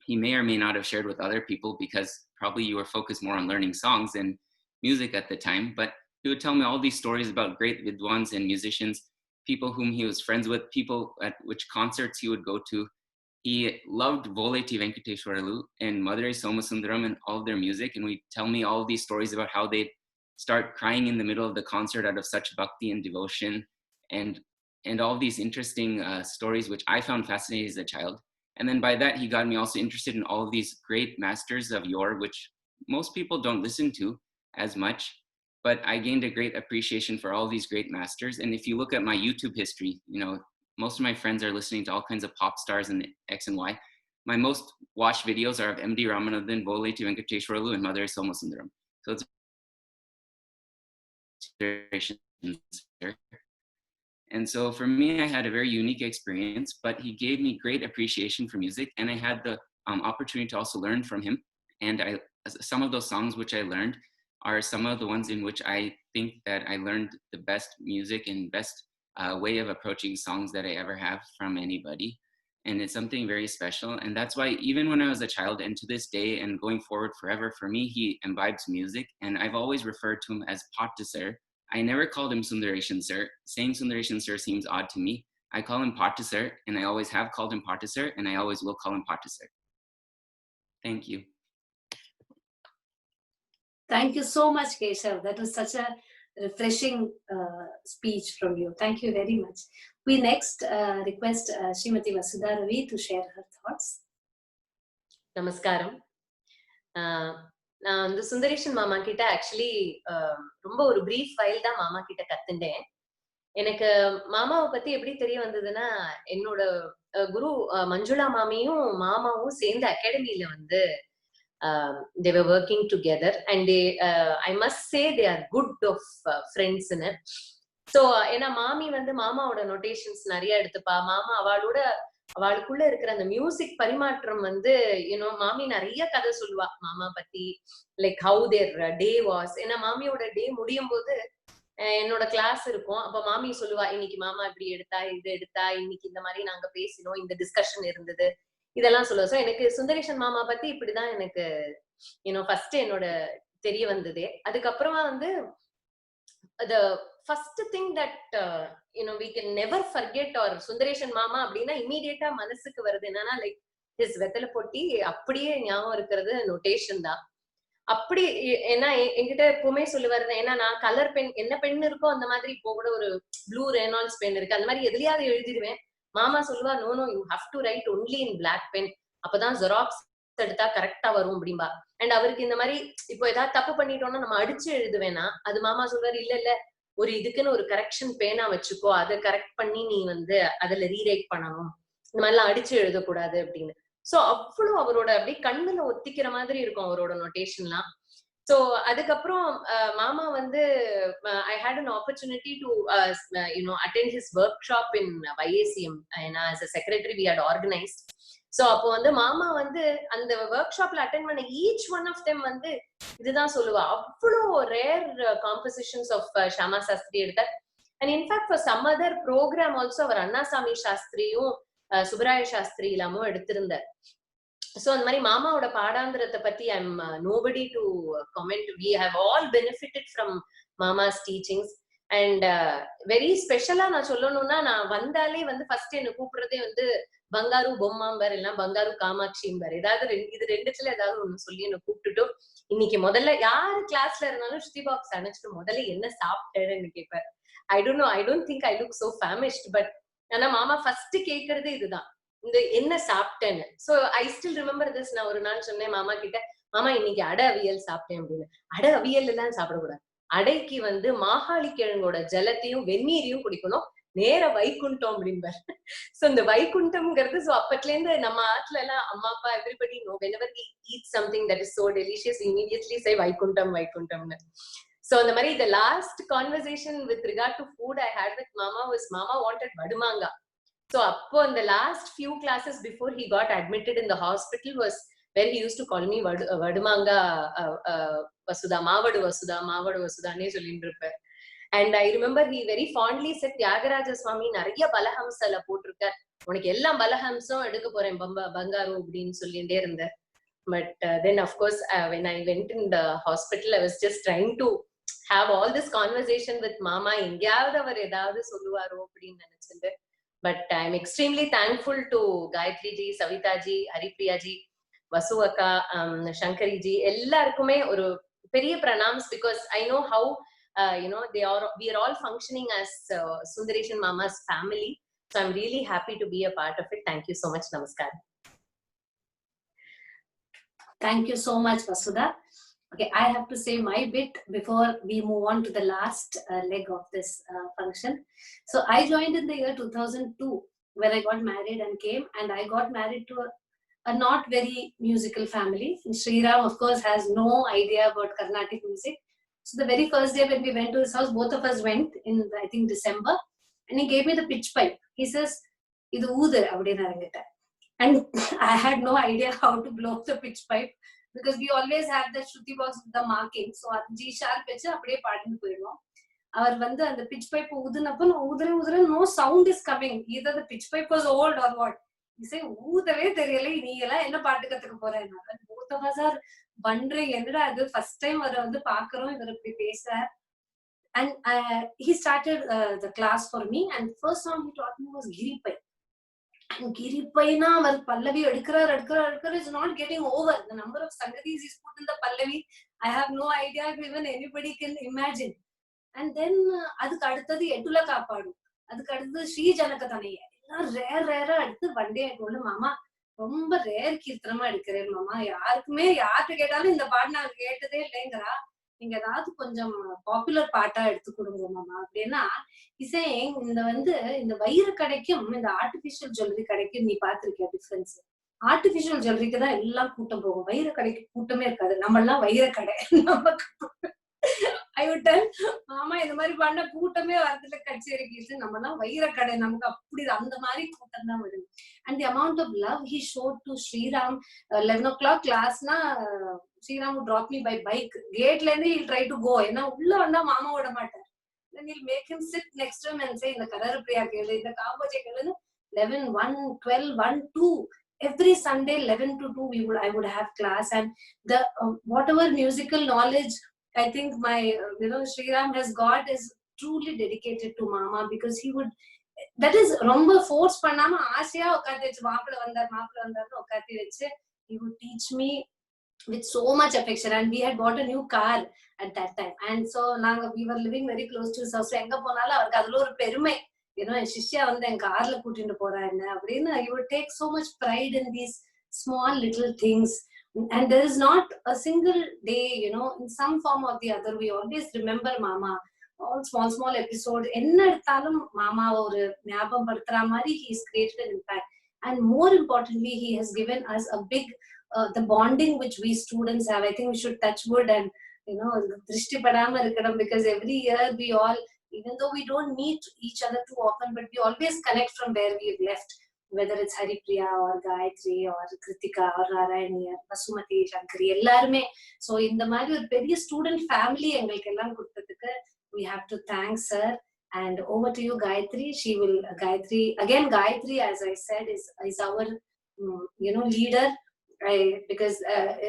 He may or may not have shared with other people because probably you were focused more on learning songs than music at the time. But he would tell me all these stories about great vidwans and musicians, people whom he was friends with, people at which concerts he would go to. He loved Voleti Venkateshwaralu and Madurai Somasundaram and all of their music. And he'd tell me all these stories about how they'd start crying in the middle of the concert out of such bhakti and devotion, and all these interesting stories, which I found fascinating as a child. And then by that, he got me also interested in all of these great masters of yore, which most people don't listen to as much, but I gained a great appreciation for all these great masters. And if you look at my YouTube history, most of my friends are listening to all kinds of pop stars and X and Y. My most watched videos are of M.D. Ramanathan, Voleti Venkateshwaralu, and Madurai Somasundaram. So it's and so for me, I had a very unique experience, but he gave me great appreciation for music, and I had the opportunity to also learn from him. And some of those songs which I learned are some of the ones in which I think that I learned the best music and best way of approaching songs that I ever have from anybody. And it's something very special. And that's why even when I was a child and to this day and going forward forever, for me, he imbibes music. And I've always referred to him as Pattu Sir. I never called him Sundareshan Sir. Saying Sundareshan Sir seems odd to me. I call him Pattu Sir, and I always have called him Pattu Sir, and I always will call him Pattu Sir. Thank you.
Thank you so much, Keshav. That was such a refreshing speech from you. Thank you very much. We next request Srimati Vasudha Ravi to share her thoughts.
Namaskaram. நான் வந்து சுந்தரேஷன் மாமா கிட்ட actually ரொம்ப ஒரு brief file தான் மாமா கிட்ட கத்துண்டேன். எனக்கு மாமாவை பத்தி எப்படி தெரிய வந்ததுன்னா, என்னோட குரு மஞ்சுளா மாமியும் மாமாவும் சேர்ந்து அகாடமியில வந்து they were working together and I must say they are good of friends in it. So ஏன்னா மாமி வந்து மாமாவோட நோட்டேஷன்ஸ் நிறைய எடுத்துப்பா. மாமா அவளுக்குள்ள இருக்கிற அந்த மியூசிக் பரிமாற்றம் வந்து மாமி நிறைய கதை சொல்லுவா மாமா பத்தி, like how their day was. ஏன்னா மாமியோட டே முடியும் போது என்னோட கிளாஸ் இருக்கும். அப்ப மாமி சொல்லுவா, இன்னைக்கு மாமா இப்படி எடுத்தா, இது எடுத்தா, இன்னைக்கு இந்த மாதிரி நாங்க பேசினோம், இந்த டிஸ்கஷன் இருந்தது, இதெல்லாம் சொல்லுவா. சோ எனக்கு சுந்தரேஷன் மாமா பத்தி இப்படிதான் எனக்கு ஃபர்ஸ்ட் என்னோட தெரிய வந்ததே. அதுக்கப்புறமா வந்து the first thing that we can never forget or Sundareshan Mama அப்படின்னா இமீடியட்டா மனசுக்கு வருது என்னன்னா, லைக் his வெத்தலை பொட்டி அப்படியே ஞாபகம் இருக்கிறது நோட்டேஷன் தான். அப்படி ஏன்னா என்கிட்ட எப்பவுமே சொல்லுவாரு, ஏன்னா நான் கலர் பென் என்ன பென் இருக்கோ அந்த மாதிரி இப்போ கூட ஒரு ப்ளூ ரெனால்ட்ஸ் பென் இருக்கு, அந்த மாதிரி எதுலயாவது எழுதிடுவேன். மாமா சொல்லுவா, no you have to write only in black pen, அப்பதான் ஜெராக்ஸ் எடுத்தா கரெக்டா வரும் அப்படின்பா. அண்ட் அவருக்கு இந்த மாதிரி இப்போ ஏதாவது தப்பு பண்ணிட்டோம்னா நம்ம அடிச்சு எழுதுவேனா, அது மாமா சொல்றாரு இல்ல இல்ல ஒரு இதுக்குன்னு ஒரு கரெக்ஷன் பேனா வச்சுக்கோ, அதை கரெக்ட் பண்ணி நீ வந்து அதுல ரீரைட் பண்ணணும், இந்த மாதிரிலாம் அடிச்சு எழுதக்கூடாது அப்படின்னு. சோ அவ்வளவு அவரோட அப்படியே கண்ணுல ஒத்திக்கிற மாதிரி இருக்கும் அவரோட நோட்டேஷன்லாம். ஸோ அதுக்கப்புறம் மாமா வந்து I had an opportunity to attend his workshop in YACM. as a secretary we had organized. So அப்போ வந்து மாமா வந்து அந்த ஒர்க் ஷாப்ல அட்டென்ட் பண்ண ஈச் ஒன் ஆஃப் தெம் வந்து இதுதான் சொல்லுவா, அவ்வளோ rare compositions of Shyama Shastri எடுத்தார். And in fact for some other program also அவர் அண்ணாசாமி சாஸ்திரியும் சுப்பராய சாஸ்திரி இல்லாமும் எடுத்திருந்தார். சோ அந்த மாதிரி மாமாவோட பாடாந்திரத்தை பத்தி I'm nobody to comment. We have all benefited from மாமாஸ் டீச்சிங்ஸ். அண்ட் வெரி ஸ்பெஷலா நான் சொல்லணும்னா, நான் வந்தாலே வந்து ஃபர்ஸ்ட் என்ன கூப்பிடுறதே வந்து பங்காரு பொம்மாம்பர் இல்லைன்னா பங்காரு காமாட்சிம்பர், ஏதாவது இது ரெண்டுத்துல ஏதாவது ஒண்ணு சொல்லி என்ன கூப்பிட்டுட்டு இன்னைக்கு முதல்ல யாரு கிளாஸ்ல இருந்தாலும் ஸ்ருதி பாக்ஸ் அணைச்சிட்டு முதல்ல என்ன சாப்பிட்டேன்னு கேட்பாரு. I don't think I look so famished, but ஆனா மாமா ஃபர்ஸ்ட் கேட்கறது இதுதான், இந்த என்ன சாப்பிட்டேன்னு. So I still remember this. நான் ஒரு நாள் சொன்னேன் மாமா கிட்ட, மாமா இன்னைக்கு அடை அவியல் சாப்பிட்டேன் அப்படின்னு. அடை அவியல் எல்லாம் சாப்பிடக்கூடாது, அடைக்கு வந்து மாகாளி கிழங்கோட ஜலத்தையும் வெந்நீரையும் குடிக்கணும், நேர வைகுண்டம் அப்படின்பார். சோ இந்த வைகுண்டம்ங்கிறது சோ அப்பத்துல இருந்து நம்ம ஆட்ல எல்லாம் அம்மா அப்பா everybody no whenever we eat something that is so delicious immediately say Vaikuntham வைகுண்டம்னு. So அந்த மாதிரி the last conversation with regard to food I had with mama was mama wanted vadumanga. So appo in the last few classes before he got admitted in the hospital was where he used to call me vadumanga vasudha, mavadu vasudha ne sollindrupper. And I remember he very fondly said, Tyagaraja Swami நிறைய பலஹம்சல போட்டிருக்கார், உனக்கு எல்லாம் பலஹம்சம் எடுக்க போறேன் பங்காரு அப்படின்னு சொல்லிட்டே இருந்தார். But then of course when I went in the hospital I was just trying to have all this conversation with mama, எங்கயாவது அவர் ஏதாவது சொல்லுவாரோ அப்படின்னு நினைச்சிட்டு. But I'm extremely thankful to Gayatri ji, Savita ji, Haripriya ji, Vasu akka, Shankari ji, எல்லாருக்குமே ஒரு பெரிய pranams, because I know how we are all functioning as Sundareshan Mama's family. So I'm really happy to be a part of it. Thank you so much. Namaskar.
Thank you so much, Vasudha. Okay, I have to say my bit before we move on to the last leg of this function. So I joined in the year 2002 when I got married and came, and I got married to a not very musical family. And Sriram, of course, has no idea about Carnatic music. So the very first day when we went to his house, both of us went in, I think, December, and he gave me the pitch pipe. He says, "Idu oodu avadina irangita." And I had no idea how to blow the pitch pipe, because we always have the Shruti box with the marking. So G sharp vechu apdiye paadinu poidum. Avar vandu and the pitch pipe udunappo udure no sound is coming. Either the pitch pipe was old or what. He say udave theriyala nee ella enna paattu kathukku porena. And both of us are wondering enna adu first time vara vandu paakrom ivar ippadi pesra. And he started the class for me, and first song he taught me was Giripai. And Giripaina avar pallavi edukrar is not getting over. The number of sangatis he's put in the pallavi, I have no idea if even anybody can imagine. And then adukku aduthathu Ettula Kaapadu, adukku aduthathu Sri Janakathanaiya, ella rare aduthu one day I told him, mama ரொம்ப rare கீர்த்தனமா எடுக்கிறேன் மாமா, யாருக்குமே யார்கிட்ட கேட்டாலும் இந்த பாட்டு நான் கேட்டதே இல்லைங்கிறா, நீங்க ஏதாவது கொஞ்சம் பாப்புலர் பாட்டா எடுத்து கொடுங்க மாமா அப்படின்னா. இசை இந்த வைர கடைக்கும் இந்த ஆர்டிபிஷியல் ஜுவல்லரி கடைக்கும் நீ பாத்திருக்கியா டிஃபரன்ஸ்? ஆர்டிபிஷியல் ஜுவல்லரிக்கு தான் எல்லாம் கூட்டம் போகும், வைர கடைக்கு கூட்டமே இருக்காது. நம்ம எல்லாம் வைர கடை, நமக்கு I would tell மாமா இந்த மாதிரி பண்ண கூட்டமே வரதுல கச்சேரிக்கு, நம்ம எல்லாம் வைர கடை, நமக்கு அப்படி அந்த மாதிரி கூட்டம் தான் வரும். And the amount of love he showed to Sriram, 11 o'clock class na Sriram would drop me by bike, gate la he'll try to go, ena ulla vanda mama oda maattar. Then he'll make him sit next to him and say, இந்த கலரப்பிரியா கேளு, இந்த காம்போஜே கேளுன்னு 11, 1, 12, 1, 2 every Sunday 11 to 2 I would have class. And the whatever musical knowledge I think my Sriram has got is truly dedicated to mama, because he would, that is romba force பண்ணாம ஆசையா உட்கார்ந்து வச்சு மாப்பிள்ள வந்தாருன்னு உட்கார்ந்து வச்சு he would teach me with so much affection. And we had bought a new car at that time, and so we were living very close to his house. எங்க போனாலும் அவருக்கு அதுல ஒரு பெருமை, என் சிஷ்யா வந்து என் கார்ல கூட்டிட்டு போறா என்ன அப்படின்னு. he would take so much pride in these small little things.
And there is not a single day, you know, in some form or the other, we always remember Mama. All small episodes. Enna eduthalum Mama oru nyabam paduthra mari he's created an impact. And more importantly, he has given us a big the bonding which we students have. I think we should touch wood and, you know, drishti padama irukadam, because every year we all, even though we don't meet each other too often, but we always connect from where we've left, whether it's Haripriya or Gayatri or Kritika or Narayani or Vasumati, Shankari, ellarume. So in the mari or periya student family engalku ellam kuduthadukku we have to thank sir. And over to you, Gayatri. She will Gayatri, as I said, is our you know, leader. Because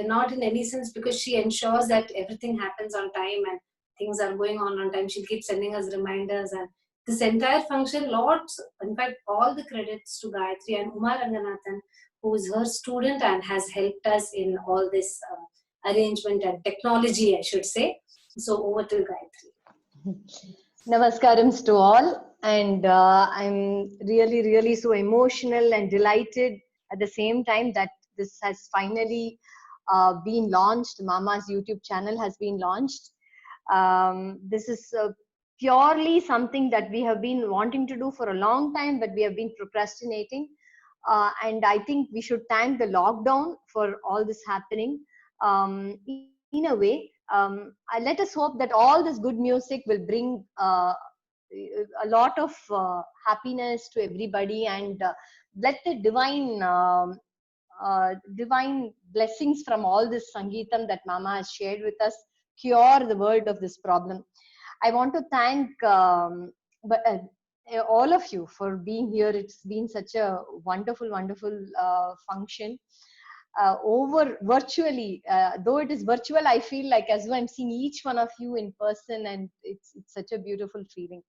not in any sense, because she ensures that everything happens on time and things are going on time. She keeps sending us reminders, and this entire function, in fact, all the credits to Gayatri and Umar Ranganathan, who is her student and has helped us in all this arrangement and technology, I should say. So over to Gayatri.
Namaskarams to all, and I'm really so emotional and delighted at the same time that this has finally been launched. Mama's YouTube channel has been launched. This is purely something that we have been wanting to do for a long time, but we have been procrastinating. And I think we should thank the lockdown for all this happening. In a way, let us hope that all this good music will bring a lot of happiness to everybody, and let the divine blessings from all this Sangeetam that Mama has shared with us cure the world of this problem. I want to thank all of you for being here. It's been such a wonderful function. Over virtually, though it is virtual, I feel like as though I'm seeing each one of you in person, and it's such a beautiful feeling.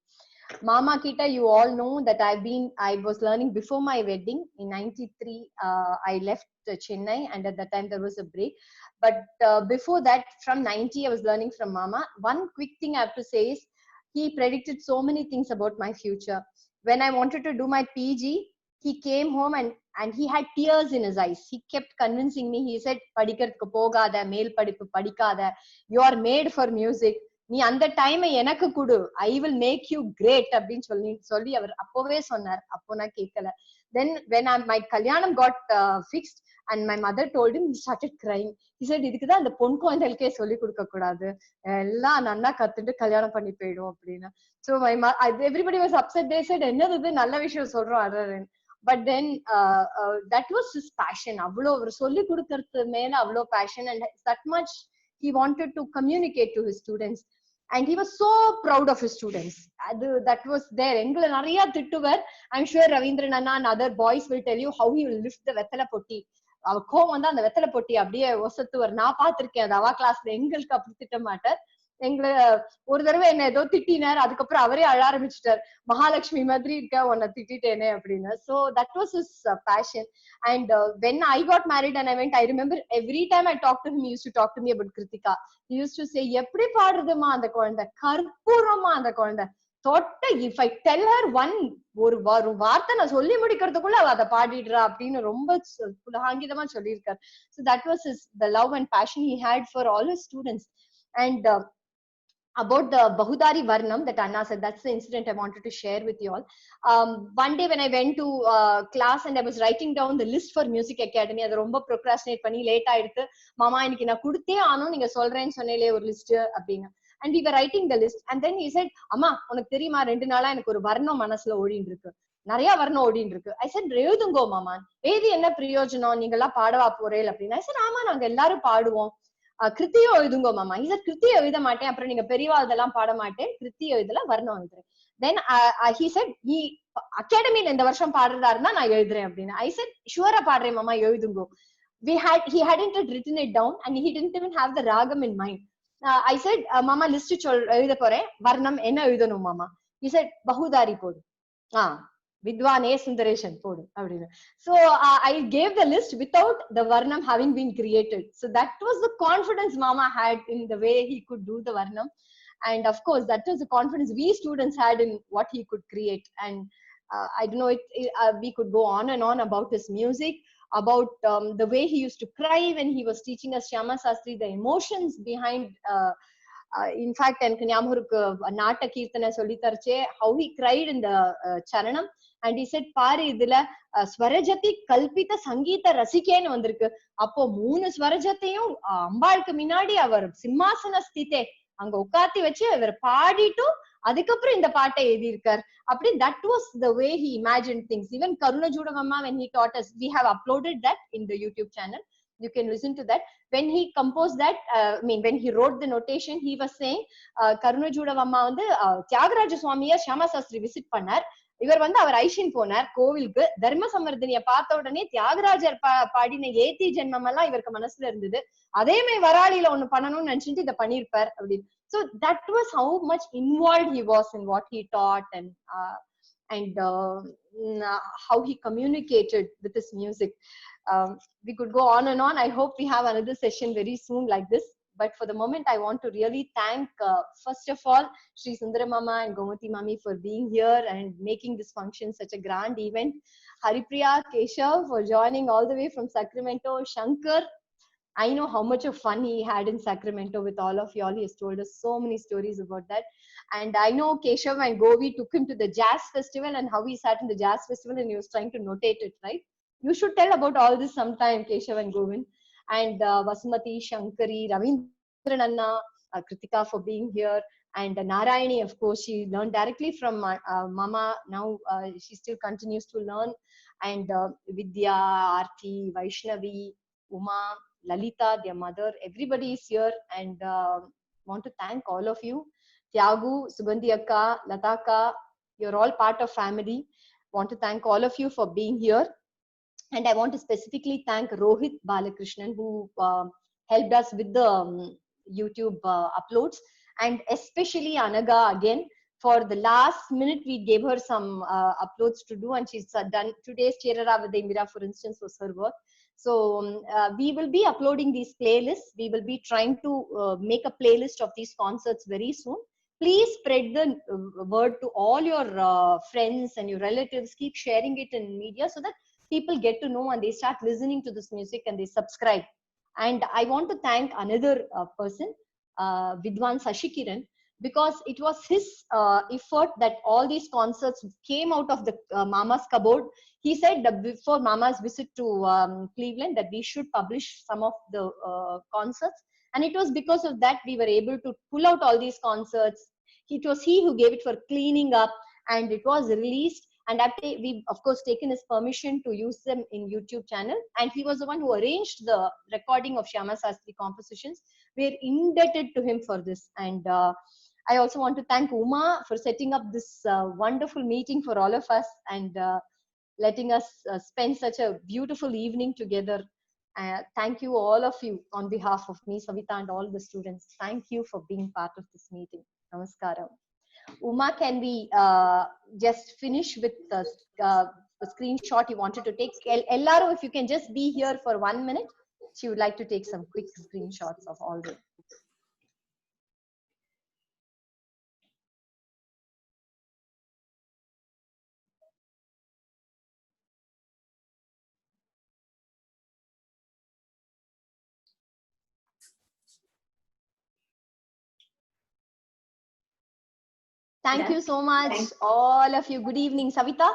Mama Kita, you all know that I was learning before my wedding in 93. I left Chennai, and at that time there was a break. But before that, from 90, I was learning from Mama. One quick thing I have to say is, he predicted so many things about my future. When I wanted to do my PG, he came home and he had tears in his eyes. He kept convincing me. He said, "Padikkaradhukku pogada, male padippu padikada. You are made for music. நீ அந்த டைமை எனக்கு கொடு, I will make you great" அப்படின்னு சொல்லி அவர் அப்பவே சொன்னார். அப்போ நான் கேட்கல. Then when my kalyanam got fixed and my mother told him, he started crying. He said, இதுக்குதான் அந்த பொன் குழந்தைகளுக்கே சொல்லி கொடுக்க கூடாது, எல்லாம் நன்னா கத்துட்டு கல்யாணம் பண்ணி போயிடும் அப்படின்னு. So everybody was upset. They said, என்னது இது நல்ல விஷயம் சொல்றோம் Arun. But then that was his passion. அவ்வளோ அவர் சொல்லி கொடுக்கறது மேல அவ்வளோ passion, and that much he wanted to communicate to his students. And he was so proud of his students. That was there. Engla nariya thittuvar. I'm sure Ravindran Anna and other boys will tell you how he will lift the vethala potti. அவர் கோவம் வந்து அந்த வெத்தலை பொட்டி அப்படியே ஒசத்துவர். நான் பார்த்திருக்கேன் அது அவா கிளாஸ்ல. எங்களுக்கு அப்படி திட்ட மாட்டார். எங்களை ஒரு தடவை என்ன ஏதோ திட்டினார், அதுக்கப்புறம் அவரே அழ ஆரம்பிச்சுட்டார், மகாலட்சுமி மாதிரி இருக்க, உன்னை திட்டேனே அப்படின்னு. So that was his passion. And when I got married and I went, I remember every time I talked to him, he used to talk to me about Kritika. He used to say, எப்படி பாடுறதுமா அந்த குழந்தை, கற்பூரமா அந்த குழந்தை தொட்ட, if I tell her ஒரு வார்த்தை நான் சொல்லி முடிக்கிறதுக்குள்ள அவ அதை பாடிடுறா அப்படின்னு ரொம்ப புலகாங்கிதமா சொல்லியிருக்காரு. So that was the love and passion he had for all his students. And about the Bahudari Varnam that Anna said, that's the incident I wanted to share with you all. One day when I went to class and I was writing down the list for Music Academy, அதை ரொம்ப procrastinate பண்ணி late ஆயிடுத்து. மாமா இன்னைக்கு நான் கொடுத்தே ஆனும், நீங்க சொல்றேன்னு சொன்னேலே ஒரு லிஸ்ட் அப்படின்னு. And we were writing the list, and then he said, அம்மா உனக்கு தெரியுமா 2 நாளா எனக்கு ஒரு வர்ணம் மனசுல ஓடின்னு இருக்கு, நிறைய வர்ணம் ஓடின்னு இருக்கு. I said, எழுதுங்கோ மாமா, எழுதி என்ன பிரயோஜனம், நீங்க எல்லாம் பாடவா போறேன் அப்படின்னு. I said, ஆமா நாங்க எல்லாரும் பாடுவோம், கிருத்தியோ எழுதுங்கோ மாமா. He said, கிருத்தியோ எழுத மாட்டேன், அப்புறம் நீங்க பெரியவா இதெல்லாம் பாட மாட்டேன், கிருத்தியோ இதுல வர்ணம் எழுதுறேன். Then he said, நீ அகாடமியில இந்த வருஷம் பாடுறதா இருந்தா நான் எழுதுறேன் அப்படின்னு. I said, ஷுவரா பாடுறேன் மாமா, எழுதுங்கோ. He hadn't written it down, and he didn't even have the ragam in mind. I said, மாமா லிஸ்ட் எழுத போறேன், வர்ணம் என்ன எழுதணும் மாமா? He said, பகுதாரி போடு, வித்வான் ஏ சுந்தரேஷன் போடு அப்படின்னு. So I gave the list without the varnam having been created. So that was the confidence Mama had in the way he could do the varnam. And of course, that was the confidence we students had in what he could create. And I don't know, we could go on and on about his music.
about the way he used to cry when he was teaching us Shyama Sastry, the emotions behind. In fact, எனக்கு ஞாபகம் இருக்கு நாட்ட கீர்த்தனை சொல்லி தரச்சே how he cried in the charanam, and he said பாரு இதுல ஸ்வரஜதி கல்பித சங்கீத ரசிகேன்னு வந்திருக்கு. அப்போ 3 ஸ்வரஜத்தையும் அம்பாளுக்கு முன்னாடி அவர் சிம்மாசன ஸ்திதே அங்க உட்காத்தி வச்சு அவர் பாடிட்டு அதுக்கப்புறம் இந்த பாட்டை எழுதியிருக்கார். அப்படி that was the way he imagined things. Even Karuna Judavamma, when he taught us, we have uploaded that in the YouTube channel. You can listen to that. When he composed that, when he wrote the notation, he was saying, Karuna Judavamma வந்து தியாகராஜ சுவாமியை Shyama Shastri visit பண்ணார். இவர் வந்து அவர் ஐஷின் போனார் கோவிலுக்கு. தர்ம சமர்தனிய பார்த்த உடனே தியாகராஜர் பாடின ஏத்தி ஜென்மம் எல்லாம் இவருக்கு மனசுல இருந்தது. அதே மாதிரி வராளியில ஒண்ணு பண்ணணும்னு நினைச்சிட்டு இதை பண்ணிருப்பார் அப்படின்னு. So that was how much involved he was in what he taught, and how he communicated with his music. We could go on and on. I hope we have another session very soon like this. But for the moment, I want to really thank, first of all, Sri Sundara Mama and Gomathi Mami for being here and making this function such a grand event. Haripriya, Keshav for joining all the way from Sacramento. Shankar, I know how much of fun he had in Sacramento with all of y'all. He has told us so many stories about that. And I know Keshav and Govi took him to the jazz festival and how he sat in the jazz festival and he was trying to notate it, right? You should tell about all this sometime, Keshav and Govin. And Vasumati, Shankari, Ravindrananna, Kritika for being here. And Narayani, of course, she learned directly from Mama. Now she still continues to learn. And Vidya, Aarti, Vaishnavi, Uma, Lalita, their mother, everybody is here, and want to thank all of you. Tyagu, Sugandhi Akka, Lataka, you're all part of family. Want to thank all of you for being here. And I want to specifically thank Rohit Balakrishnan, who helped us with the YouTube uploads, and especially Anaga again. For the last minute, we gave her some uploads to do, and she's done today's Cherara Mira, for instance, was her work. So we will be uploading these playlists. We will be trying to make a playlist of these concerts very soon. Please spread the word to all your friends and your relatives. Keep sharing it in media so that people get to know and they start listening to this music and they subscribe. And I want to thank another person, Vidwan Sashikiran, because it was his effort that all these concerts came out of the Mama's cupboard. He said that before Mama's visit to Cleveland that we should publish some of the concerts. And it was because of that we were able to pull out all these concerts. It was he who gave it for cleaning up, and it was released. And we, of course, taken his permission to use them in YouTube channel. And he was the one who arranged the recording of Shyama Sastry compositions. We're indebted to him for this. And I also want to thank Uma for setting up this wonderful meeting for all of us, and letting us spend such a beautiful evening together. Thank you, all of you, on behalf of me, Savita, and all the students. Thank you for being part of this meeting. Namaskaram. Uma, can we just finish with the screenshot you wanted to take? Ellaro, if you can just be here for 1 minute. She would like to take some quick screenshots of all the. Thank you so much, all of you. Good evening, Savita.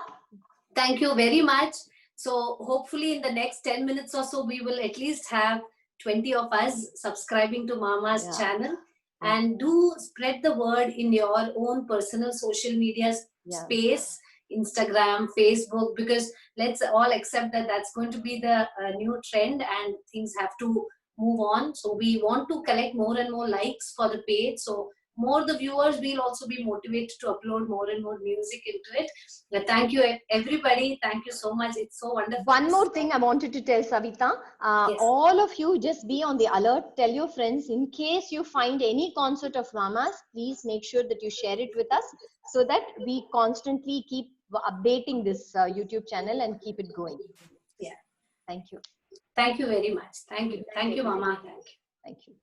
Thank you very much. So hopefully in the next 10 minutes or so, we will at least have 20 of us subscribing to Mama's channel. And do spread the word in your own personal social media space, Instagram, Facebook, because let's all accept that that's going to be the new trend and things have to move on. So we want to collect more and more likes for the page. So more the viewers will also be motivated to upload more and more music into it. Thank you, everybody. Thank you so much. It's so wonderful.
One more thing I wanted to tell Savita. All of you, just be on the alert. Tell your friends, in case you find any concert of Mama's, please make sure that you share it with us so that we constantly keep updating this YouTube channel and keep it going.
Yeah.
Thank you.
Thank you very much. Thank you. Thank you, Mama.
Thank you.